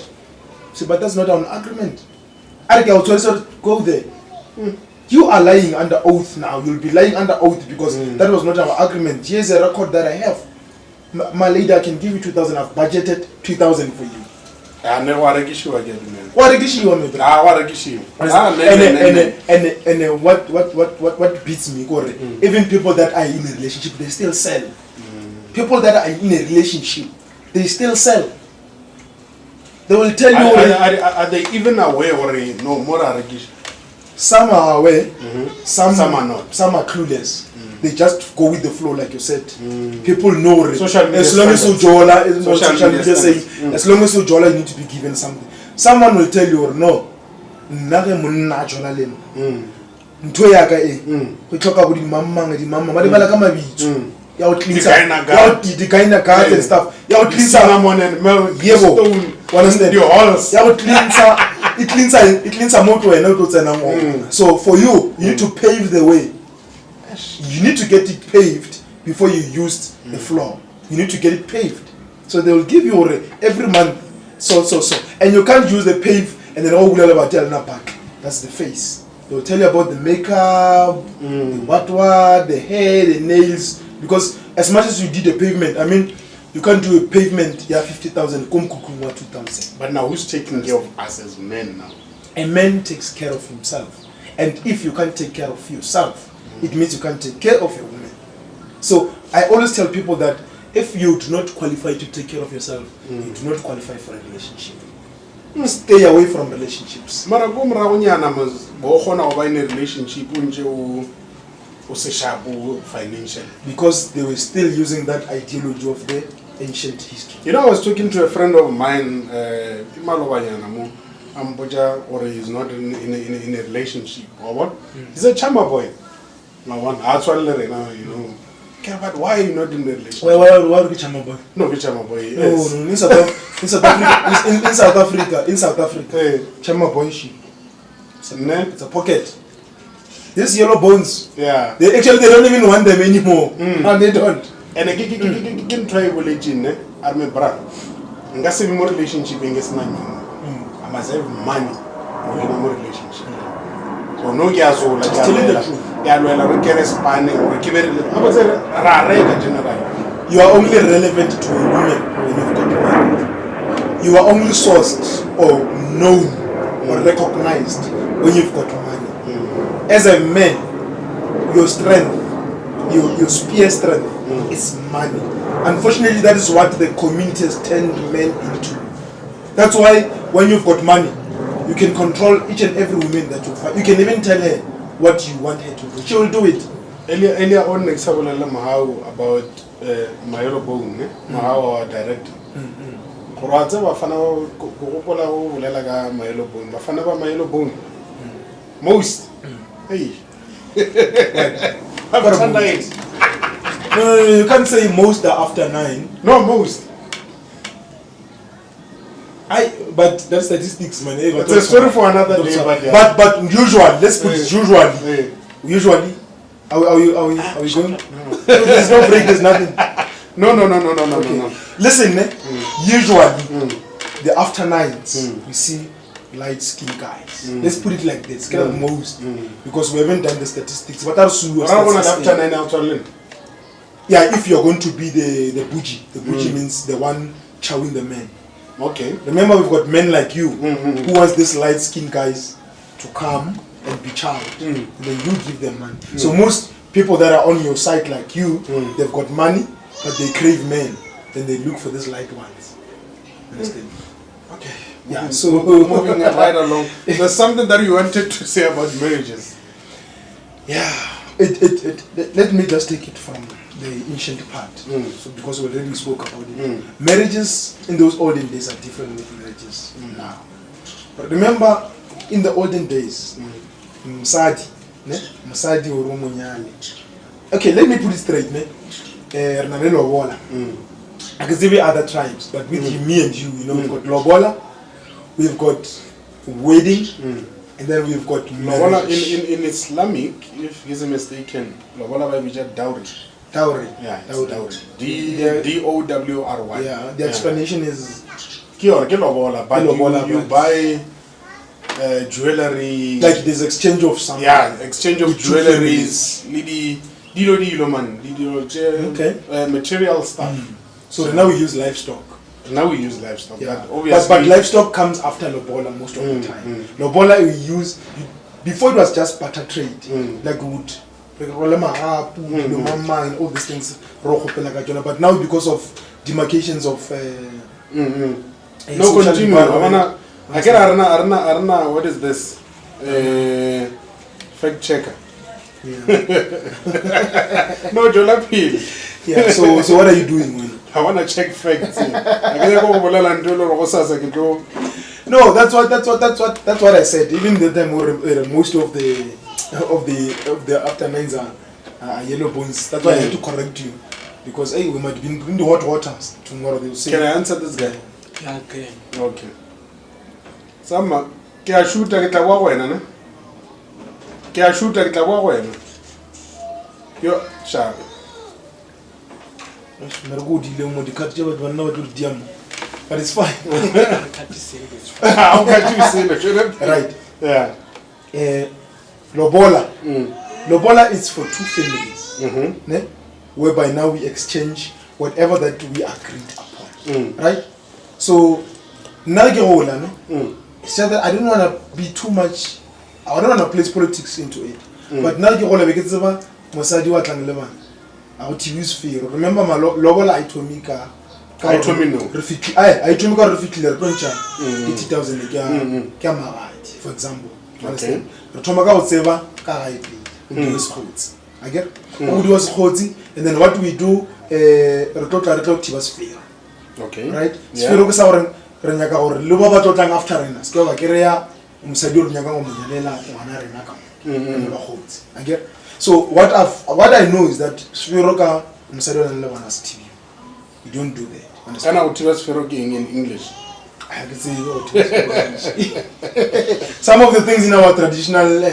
Say, but that's not an agreement. Go there. You are lying under oath now. You'll be lying under oath because that was not our agreement. Here's a record that I have. My lady, I can give you 2,000. I've budgeted 2,000 for you. And what beats me, even people that are in a relationship, they still sell. People that are in a relationship, they still sell. They will tell you. Are they even aware or no more? Some are aware, some are not. Some are clueless. They just go with the flow, like you said. People know it. As long as you jola, as long as you jola, you need to be given something. Someone will tell you, no, and stuff. It cleans a motor and so for you need to pave the way. You need to get it paved before you use the floor. You need to get it paved. So they will give you every month so. And you can't use the pave and then about back. That's the face. They will tell you about the makeup, the hair, the nails. Because as much as you did the pavement, I mean, you can't do a pavement, 50,000, 2,000. But now who's taking care of us as men now? A man takes care of himself. And if you can't take care of yourself, it means you can't take care of your woman. So I always tell people that if you do not qualify to take care of yourself, you do not qualify for a relationship. Stay away from relationships. In a relationship financially. Because they were still using that ideology of the ancient history. You know, I was talking to a friend of mine, or he's not in a relationship or what? He's a chama boy. Now one actually, you know, Okay, but why are you not in the relationship? Why are you chama boy? No, which I'm a boy. No, Yes. in South Africa, chama boy she. It's a pocket. These yellow bones, Yeah. they don't even want them anymore. And they don't. And I can try religion, I mean, bra. And that's a more relationship in this money. I must have money or any more relationship. So no gas or like Telling the truth. Yeah, well, I get a spanning or keep it. I was a rare general. You are only relevant to a woman when you've got married. You are only sourced or known or recognized when you've got money. As a man, your strength, your spear strength is money. Unfortunately, that is what the community has turned men into. That's why when you've got money, you can control each and every woman that you find. You can even tell her what you want her to do. She will do it. Earlier on, example, how about Mayelo Bone, how our director. Kurata bafana go gopola go bolela ka Mayelo Bone. Bafana ba Mayelo Bone. Most. Hey. After 9. No, you can't say most are after 9. No, most. But that's statistics, man. It's a story for another day. But usually, let's put it usually. Usually, are we going? There's no break. There's nothing. No. Okay. Listen, usually the after 9s we see light skinned guys. Let's put it like this. Kind of most because we haven't done the statistics. What are after 9 out on? Yeah, if you're going to be the bougie. The bougie means the one chowing the men. Okay. Remember, we've got men like you who wants these light-skinned guys to come and be child. And then you give them money. So most people that are on your side like you, they've got money, but they crave men. Then they look for these light ones. Understand? Okay. Yeah. So moving right along. There's something that you wanted to say about marriages. Yeah. Let me just take it from the ancient part. So because we already spoke about it. Marriages in those olden days are different with marriages now. But remember, in the olden days, Musadi or Umunyani. Okay, let me put it straight. Lobola. I can say with other tribes, but with me and you, we've got Lobola, we've got wedding, and then we've got Lobola in Islamic, if he's mistaken, Lobola will be just dowry. Dowry. Yeah, dowry. D-O-W-R-Y. Yeah, the explanation is Lobola, but you buy jewelry. Like there's exchange of something. Yeah, exchange of jewelries, material stuff. So now we use livestock. Now we use livestock. Yeah. But obviously, but livestock comes after Lobola most of the time. Lobola we use before it was just barter trade. Like wood. And all these things. But now because of demarcations of no, continue. I get Arna, what is this? Fact checker. No, Jolapil. Yeah, so what are you doing, man? I want to check facts. No, that's what I said. Even the time most of the after 9s are yellow bones. That's why I had to correct you. Because we might be in the hot waters tomorrow. They'll say. Can I answer this guy? Okay. Okay. Sama, kya shoot a kitla wena na? Kya shoot a kitla wena? Yo, sharp. But it's fine. How can you say that? Right. Yeah. Lobola. Lobola is for two families. Whereby now we exchange whatever that we agreed upon. Right? So, Nageola, it's just that I don't want to be too much, I don't want to place politics into it. But Nageola, because of Mosadi Watangleman, I would use fear. Remember my Lobola I told me I told me no. I told me refugee 80,000 for example. Understand? Tomaka would say I get and then what we do was fear. Okay. Right? Fear is our Renaka or Lubaba Totang after us. Go like area Musadur Nyaga Munyalela or Anaraka. I get So what I know is that Sfiroka has TV. You don't do that. Can I tell us in English? I can say some of the things in our traditional.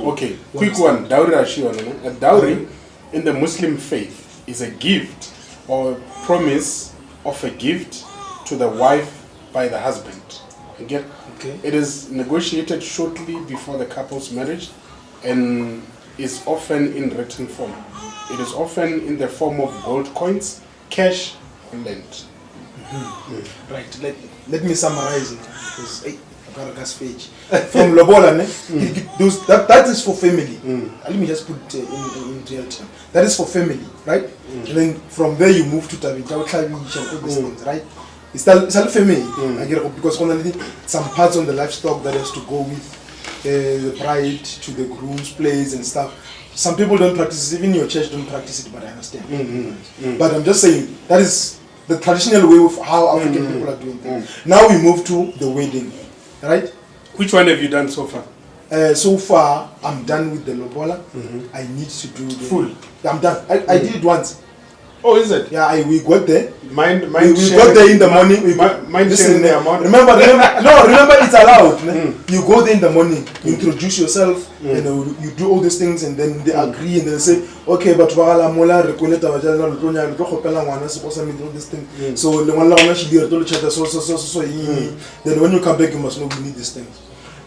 Okay, quick one. Dowry. A dowry in the Muslim faith is a gift or promise of a gift to the wife by the husband. Okay. It is negotiated shortly before the couple's marriage and is often in written form. It is often in the form of gold coins, cash, or land. Right. Let me summarize it because I got a gas page from Lobola. That is for family. Let me just put it in real term. That is for family, right? And then from there you move to Tabita, all these things, right? It's all family. I get it, because some parts on the livestock that has to go with the bride to the groom's place and stuff. Some people don't practice it, even your church don't practice it, but I understand. But I'm just saying that is the traditional way of how African people are doing things. Now we move to the wedding, right? Which one have you done so far? So far, I'm done with the Lobola. I need to do the full. I'm done. I did it once. Oh, is it? Yeah, we got there. We got there in the morning. Remember, it's allowed. You go there in the morning, you introduce yourself, you do all these things, and then they agree, and they say, okay, but this thing. So then when you come back, you must know we need these things.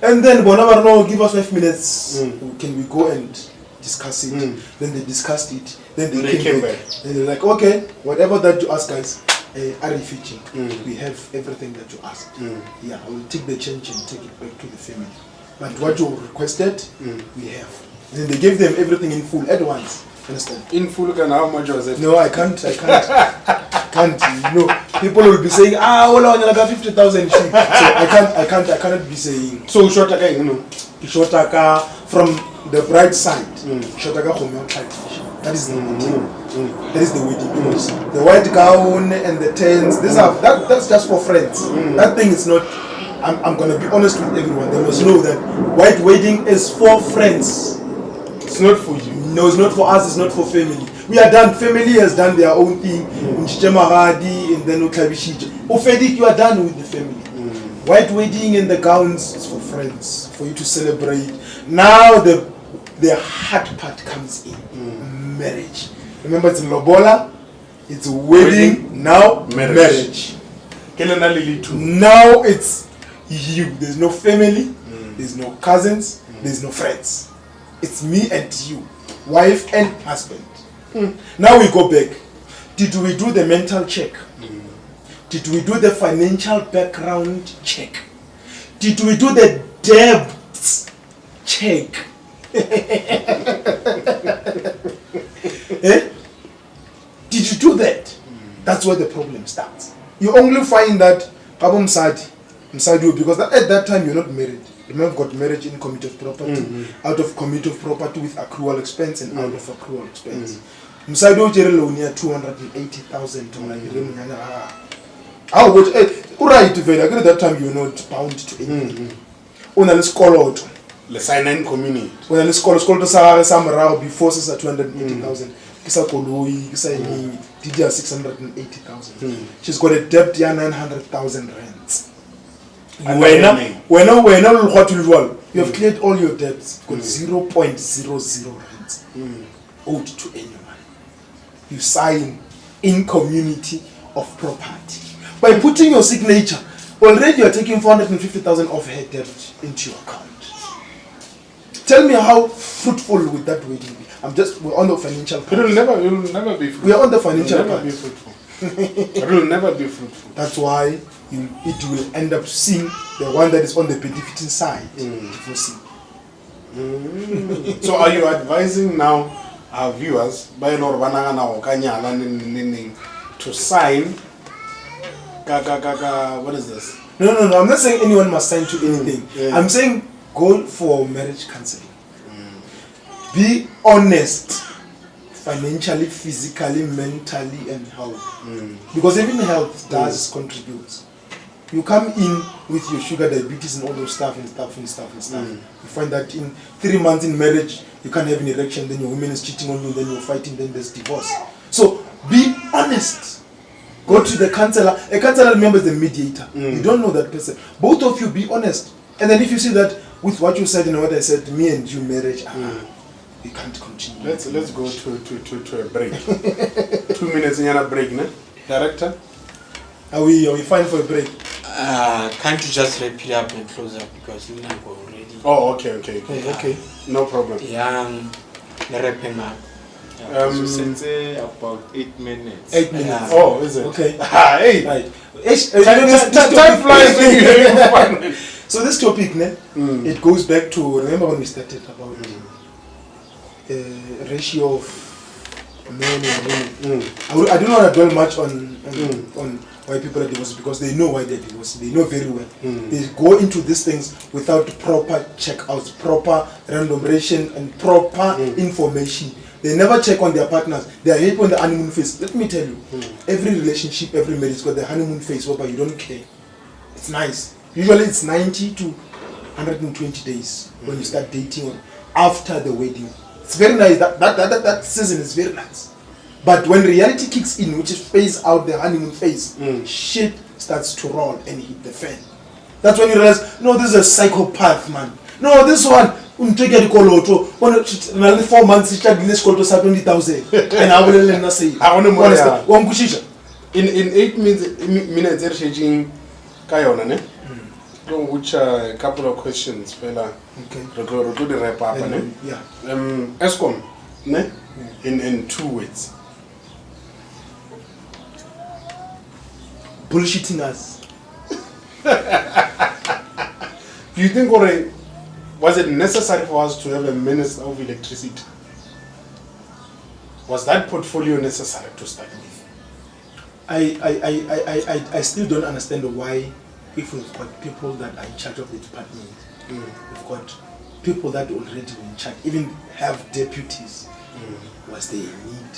And then give us 5 minutes. Can we go and discuss it? Then they discussed it. Then they came back. And they're like, okay, whatever that you ask, guys, we have everything that you asked. Yeah, I will take the change and take it back to the family. But what you requested, we have. Then they gave them everything in full at once. Understand? In full, and how much was it? No, I can't. You know, people will be saying, I got 50,000 sheep. So I cannot be saying. So Shotaka, Shotaka from the bride side. Shotaka from your side. That is the wedding. That is the wedding. Because the white gown and the tents, that's just for friends. That thing is not. I'm gonna be honest with everyone. They must know that white wedding is for friends. It's not for you. No, it's not for us. It's not for family. We are done. Family has done their own thing. And then you are done with the family. White wedding and the gowns is for friends, for you to celebrate. Now the hard part comes in. Marriage. Remember, it's Lobola, it's wedding, now marriage. Now it's you. There's no family, there's no cousins, there's no friends. It's me and you, wife and husband. Now we go back. Did we do the mental check? Did we do the financial background check? Did we do the debts check? Did you do that? That's where the problem starts. You only find that because at that time you're not married. Remember, got marriage in commute of property, out of commute of property with accrual expense and out of accrual expense. Msaido jerelo near 280,000 How would right at that time you're not bound to anything. Una scholar the sign-in community. When the scholar to Sahara Samara before 280,000. Kisa Koloi, Kisa Didia 680,000. She's got a debt here 900,000 rands. You have cleared all your debts. Got 0.00 rands owed to anyone. You sign in community of property. By putting your signature, already you are taking 450,000 of her debt into your account. Tell me how fruitful would that wedding be? We're on the financial part. It will never be fruitful. We are on the financial part. It will never be fruitful. That's why it will end up seeing the one that is on the benefiting side. So are you advising now our viewers to sign what is this? No, I'm not saying anyone must sign to anything. I'm saying go for marriage counseling. Be honest financially, physically, mentally, and health. Because even health does contribute. You come in with your sugar diabetes and all those stuff. You find that in 3 months in marriage, you can't have an erection, then your woman is cheating on you, then you're fighting, then there's divorce. So be honest. Go to the counselor. A counselor, remember, is the mediator. You don't know that person. Both of you be honest. And then if you see that with what you said and what I said, me and you marriage, we can't continue. Let's go to a break. 2 minutes in a break, ne? Director? Are we fine for a break? Can't you just wrap it up and close up because we're not going already? Oh, okay. No problem. Yeah, wrap him up. So since about 8 minutes. 8 minutes. Yeah. Oh, is it? Okay. Hey. Right. Time flies when you're having fun. So this topic, it goes back to, remember when we started about ratio of men and women. I don't want to dwell much on why people are divorced because they know why they're divorced. They know very well. They go into these things without proper checkouts, proper remuneration, and proper information. They never check on their partners. They are happy on the honeymoon phase. Let me tell you, every relationship, every marriage got the honeymoon phase whereby you don't care. It's nice. Usually it's 90 to 120 days when you start dating after the wedding. It's very nice. That season is very nice. But when reality kicks in, which is phase out the honeymoon phase, shit starts to roll and hit the fan. That's when you realize, no, this is a psychopath, man. No, this one, take a call 4 months, he started this call to 70,000. And I will say, I want to more. In 8 minutes, they're changing Kayona, ne? Which a couple of questions, fella. Okay. Go to the wrap up, ne? Yeah. ESCOM, ne? In 2 words. Bullshitting us. Do you think already was it necessary for us to have a minister of electricity? Was that portfolio necessary to start with? I still don't understand why, if we've got people that are in charge of the department, we've got people that already were in charge, even have deputies, was there a need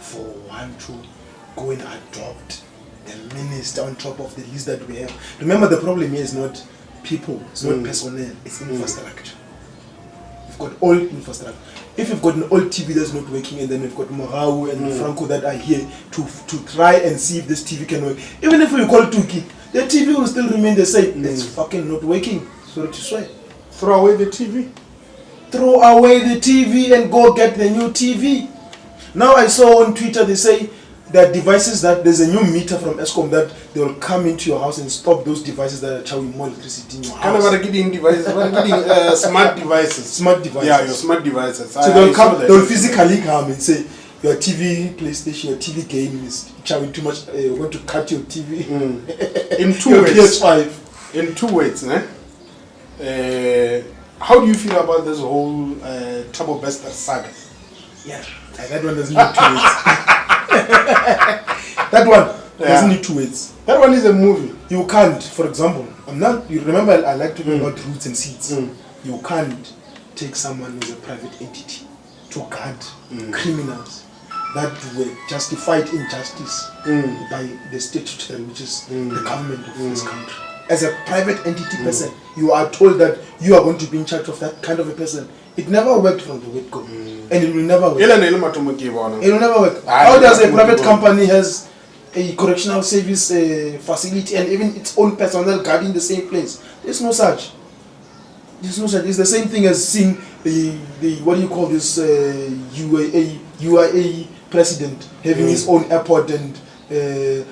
for one to go and adopt the minister on top of the list that we have? Remember, the problem here is not people, it's not personnel, it's infrastructure. We've got all infrastructure. If you've got an old TV that's not working, and then we've got Morau and Franco that are here to try and see if this TV can work, even if we call Tuki, the TV will still remain the same. It's fucking not working. Sorry to swear. Throw away the TV? Throw away the TV and go get the new TV. Now I saw on Twitter they say there are devices that there's a new meter from ESCOM that they will come into your house and stop those devices that are charging more electricity in your house. Kind of getting devices, smart devices. Smart devices. Yeah, your smart devices. So they'll physically come and say your TV, PlayStation, your TV game is charging too much. We're going to cut your TV. In 2 your words. PS5. In 2 words, ne? How do you feel about this whole Thabo Bester saga? Yeah, that one doesn't need 2 words. That one doesn't need 2 words. That one is a movie. You can't, for example, you remember I like to talk about roots and seeds. You can't take someone who's a private entity to guard criminals that were justified injustice by the statutory, which is the government of this country. As a private entity person, you are told that you are going to be in charge of that kind of a person. It never worked from the word go, and it will never work. It will never work. How does a private company has a correctional service facility and even its own personnel guarding the same place? There's no such. There's no such. It's the same thing as seeing the what do you call this UAE president having his own airport and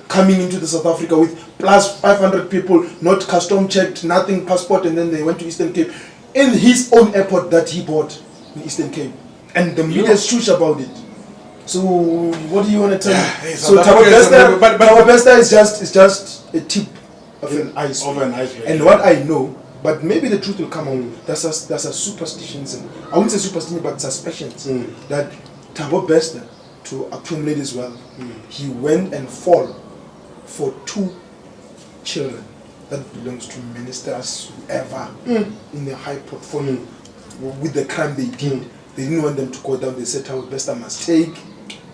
coming into the South Africa with plus 500 people, not custom checked, nothing, passport, and then they went to Eastern Cape in his own airport that he bought in Eastern Cape, and the media shush about it. So what do you want to tell me? So Thabo Bester is just a tip of an iceberg. And what I know, but maybe the truth will come out. There's a superstitions, and I wouldn't say superstition, but suspicions that Thabo Bester, to accumulate his wealth, he went and fall for 2 children that belongs to ministers, whoever, in the high portfolio with the crime they did. They didn't want them to go down. They said Thabo Bester must take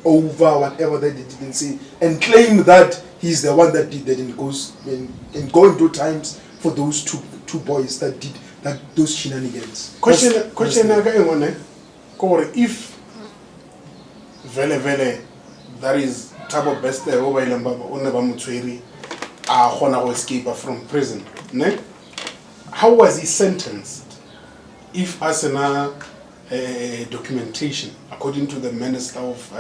over whatever they didn't say and claim that he's the one that did that, and goes and go into times for those two boys that did those shenanigans. Question if vele that is type of best over escape from prison, ne? How was he sentenced? If as documentation according to the Minister of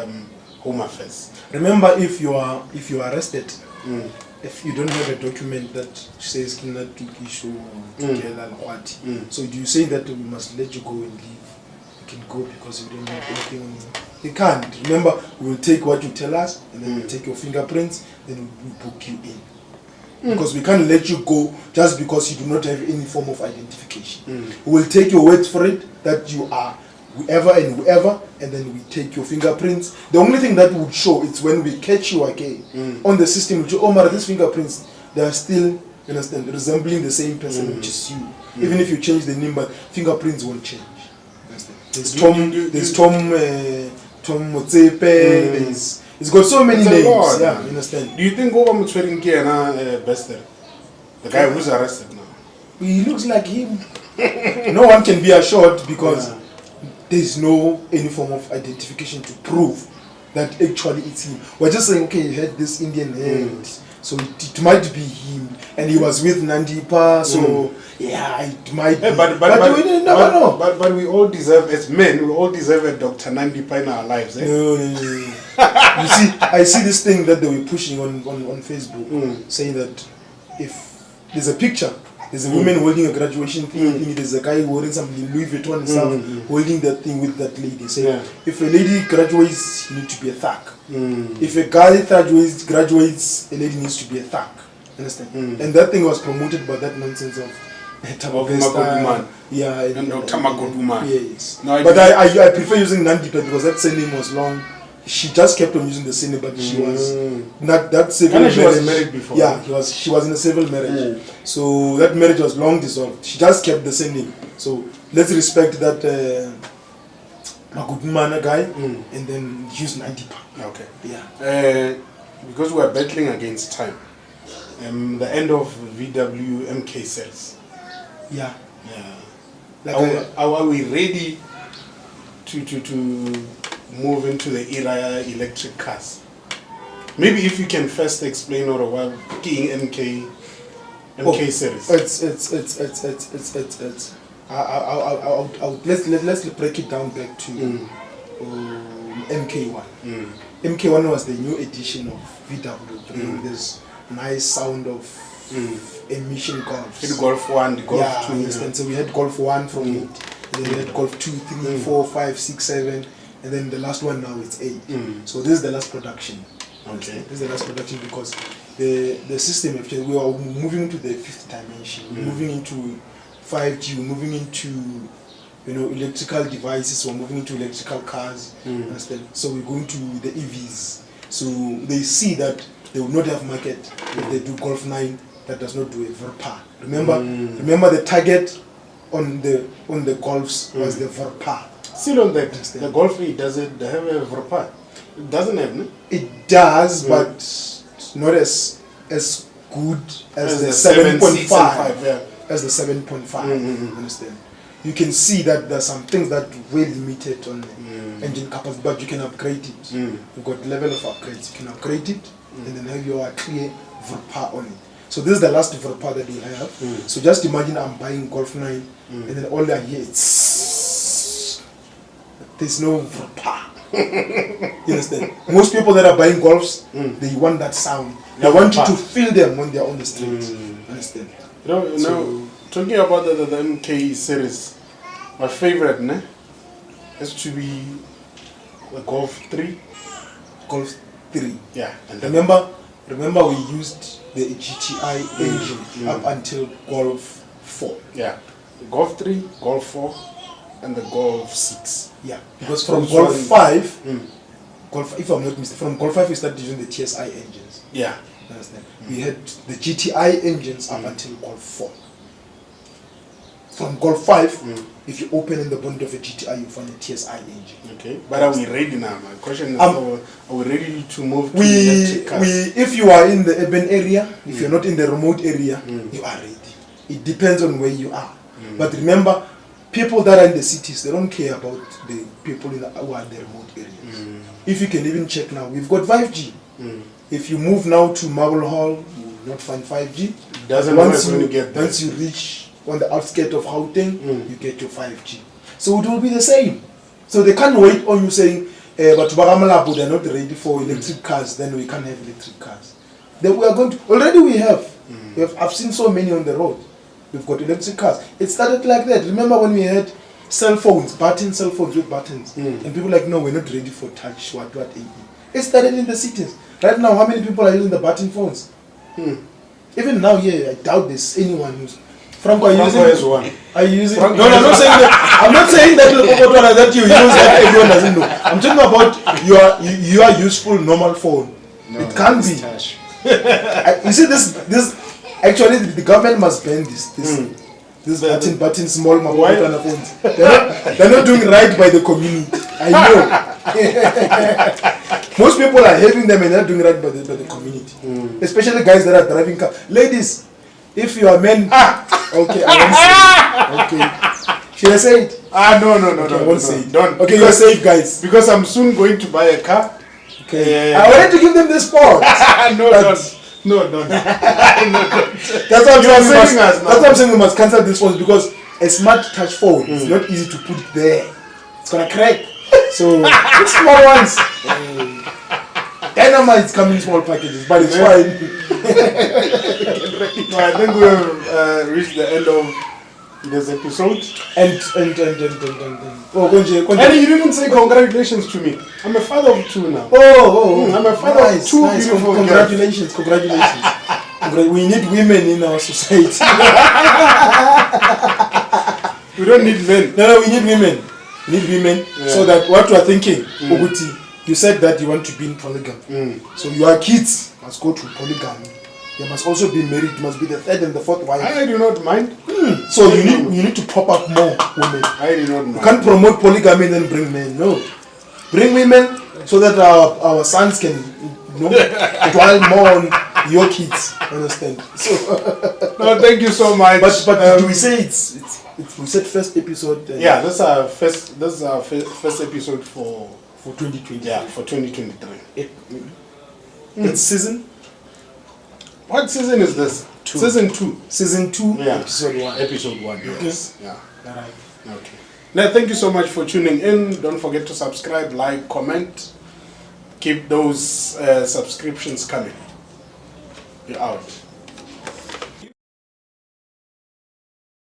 Home Affairs. Remember, if you are arrested, if you don't have a document that says so do you say that we must let you go and leave? You can go because you don't have anything on you. You can't. Remember, we will take what you tell us, and then we'll take your fingerprints, then we'll book you in. Because we can't let you go just because you do not have any form of identification. We will take your word for it that you are whoever and whoever, and then we take your fingerprints. The only thing that would show is when we catch you again on the system. Oh my, these fingerprints, they are still, resembling the same person, which is you. Even if you change the name, but fingerprints won't change. There's Tom Motsepe. It's got so many names. Yeah, you understand. Do you think Oba Mutswering Kiana Bester, the guy who's arrested now? He looks like him. No one can be assured because there is no any form of identification to prove that actually it's him. We're just saying, okay, he had this Indian head, so it might be him, and he was with Nandipa, so yeah, it might be. But we never know. But we all deserve, as men, we all deserve a Dr. Nandipa in our lives. Eh? No. You see, I see this thing that they were pushing on Facebook, saying that if there's a picture, there's a woman holding a graduation thing, there's a guy holding something, Louis Vuitton and stuff, holding that thing with that lady. Saying, if a lady graduates, you need to be a thug. If a guy graduates, a lady needs to be a thug. Understand? And that thing was promoted by that nonsense of Tamagodman. Yeah, and Tamagodman. Yes. No, but I prefer using Nandipa because that surname was long. She just kept on using the surname, but she was not that civil marriage. She was married before. Yeah, she was in a civil marriage. So that marriage was long dissolved. She just kept the same name. So let's respect that Magudumana guy and then use Nandipa. Okay. Yeah. Because we are battling against time. The end of VW MK cells. Yeah. Like are we ready to move into the era electric cars? Maybe if you can first explain or what MK series. Let's break it down back to MK1. MK1 was the new edition of VW, bringing this nice sound of emission Golfs. The Golf 1, the Golf 2. Yeah. So we had Golf 1 from it, and then we had Golf 2, 3, 4, 5, 6, 7, and then the last one now it's 8. So this is the last production. Okay. This is the last production because the system actually, we are moving to the 5th dimension. We're moving into 5G, we're moving into electrical devices, we're moving into electrical cars. Understand? So we're going to the EVs. So they see that they will not have market if they do Golf 9 that does not do a Verpa. Remember the target on the Golfs was the Verpa. Still on that, the Golf 8 does it have a Verpa? It doesn't have, no? It does, but not as good as the 7.5. As the 7.5. Understand? You can see that there's some things that were limited on the engine capacity, but you can upgrade it. You've got level of upgrades. You can upgrade it and then have your clear Verpa on it. So this is the last Verpa that we have. So just imagine I'm buying Golf 9 and then all I hear it's there's no Verpa. You understand? Most people that are buying Golfs, they want that sound. They want you to feel them when they're on the street. Understand? Talking about the MK series, my favorite has to be the Golf 3. Golf 3. Yeah. And remember we used the GTI engine up until Golf 4. Yeah. Golf 3, Golf 4, and the Golf 6. Yeah. Because from Golf 5, if I'm not mistaken, from Golf 5 we started using the TSI engines. Yeah. Understand? We had the GTI engines up until Golf 4. from Golf 5, if you open in the bonnet of a GTI, you find a TSI engine. Okay, but are we ready now? My question is, are we ready to move to We, electric cars? if you are in the urban area, if you're not in the remote area, you are ready. It depends on where you are. But remember, people that are in the cities, they don't care about the people who are in the remote areas. If you can even check now, we've got 5G. If you move now to Marble Hall, you will not find 5G. Doesn't matter when you get there. Once you reach on the outskirts of Gauteng, you get your 5G. So it will be the same. So they can't wait on you saying, but Bagamalabu, they're not ready for electric cars, then we can't have electric cars. Then we are going to, already we have. I've seen so many on the road. We've got electric cars. It started like that. Remember when we had cell phones, cell phones with buttons, and people like, no, we're not ready for touch, what. It started in the cities. Right now, how many people are using the button phones? Even now, I doubt there's anyone who's. Franco is one. Are you using? No, I'm not saying that. I'm not saying that that you use that everyone doesn't know. I'm talking about your useful normal phone. No, it can't be. You see this. Actually, the government must ban this button small mobile phones. They're not doing right by the community. I know. Most people are having them and they're doing right by the community. Especially guys that are driving cars. Ladies, if you are men, okay, I won't say it. Okay. Should I say it? No, okay, I won't say it. Don't. Okay, you're safe, guys. Because I'm soon going to buy a car. Okay. I wanted to give them this spot. No, don't. That's what I'm saying. We must cancel this phone because a smart touch phone is not easy to put there. It's gonna crack. So it's small ones. Dynamite come in small packages, but it's fine. I think we have reached the end of this episode. And you didn't say congratulations to me. I'm a father of 2 now. I'm a father of 2 beautiful Congratulations. We need women in our society. We don't need men. No, we need women. So that what you are thinking, Oguti, you said that you want to be in polygamy. So your kids must go to polygamy. They must also be married. It must be the 3rd and the 4th wife. I do not mind. So you need to pop up more women. I do not mind. You can't promote polygamy and then bring men. No. Bring women so that our sons can dwell more on your kids. Understand? So no, thank you so much. But we say we said first episode. Yeah, this is our first episode for 2020. Yeah, for 2023. It's season. What season is this? 2. Season 2. Season 2. Yeah. Episode 1. Episode 1. Yes. Yeah. All right. Okay. Now, thank you so much for tuning in. Don't forget to subscribe, like, comment. Keep those subscriptions coming. You're out.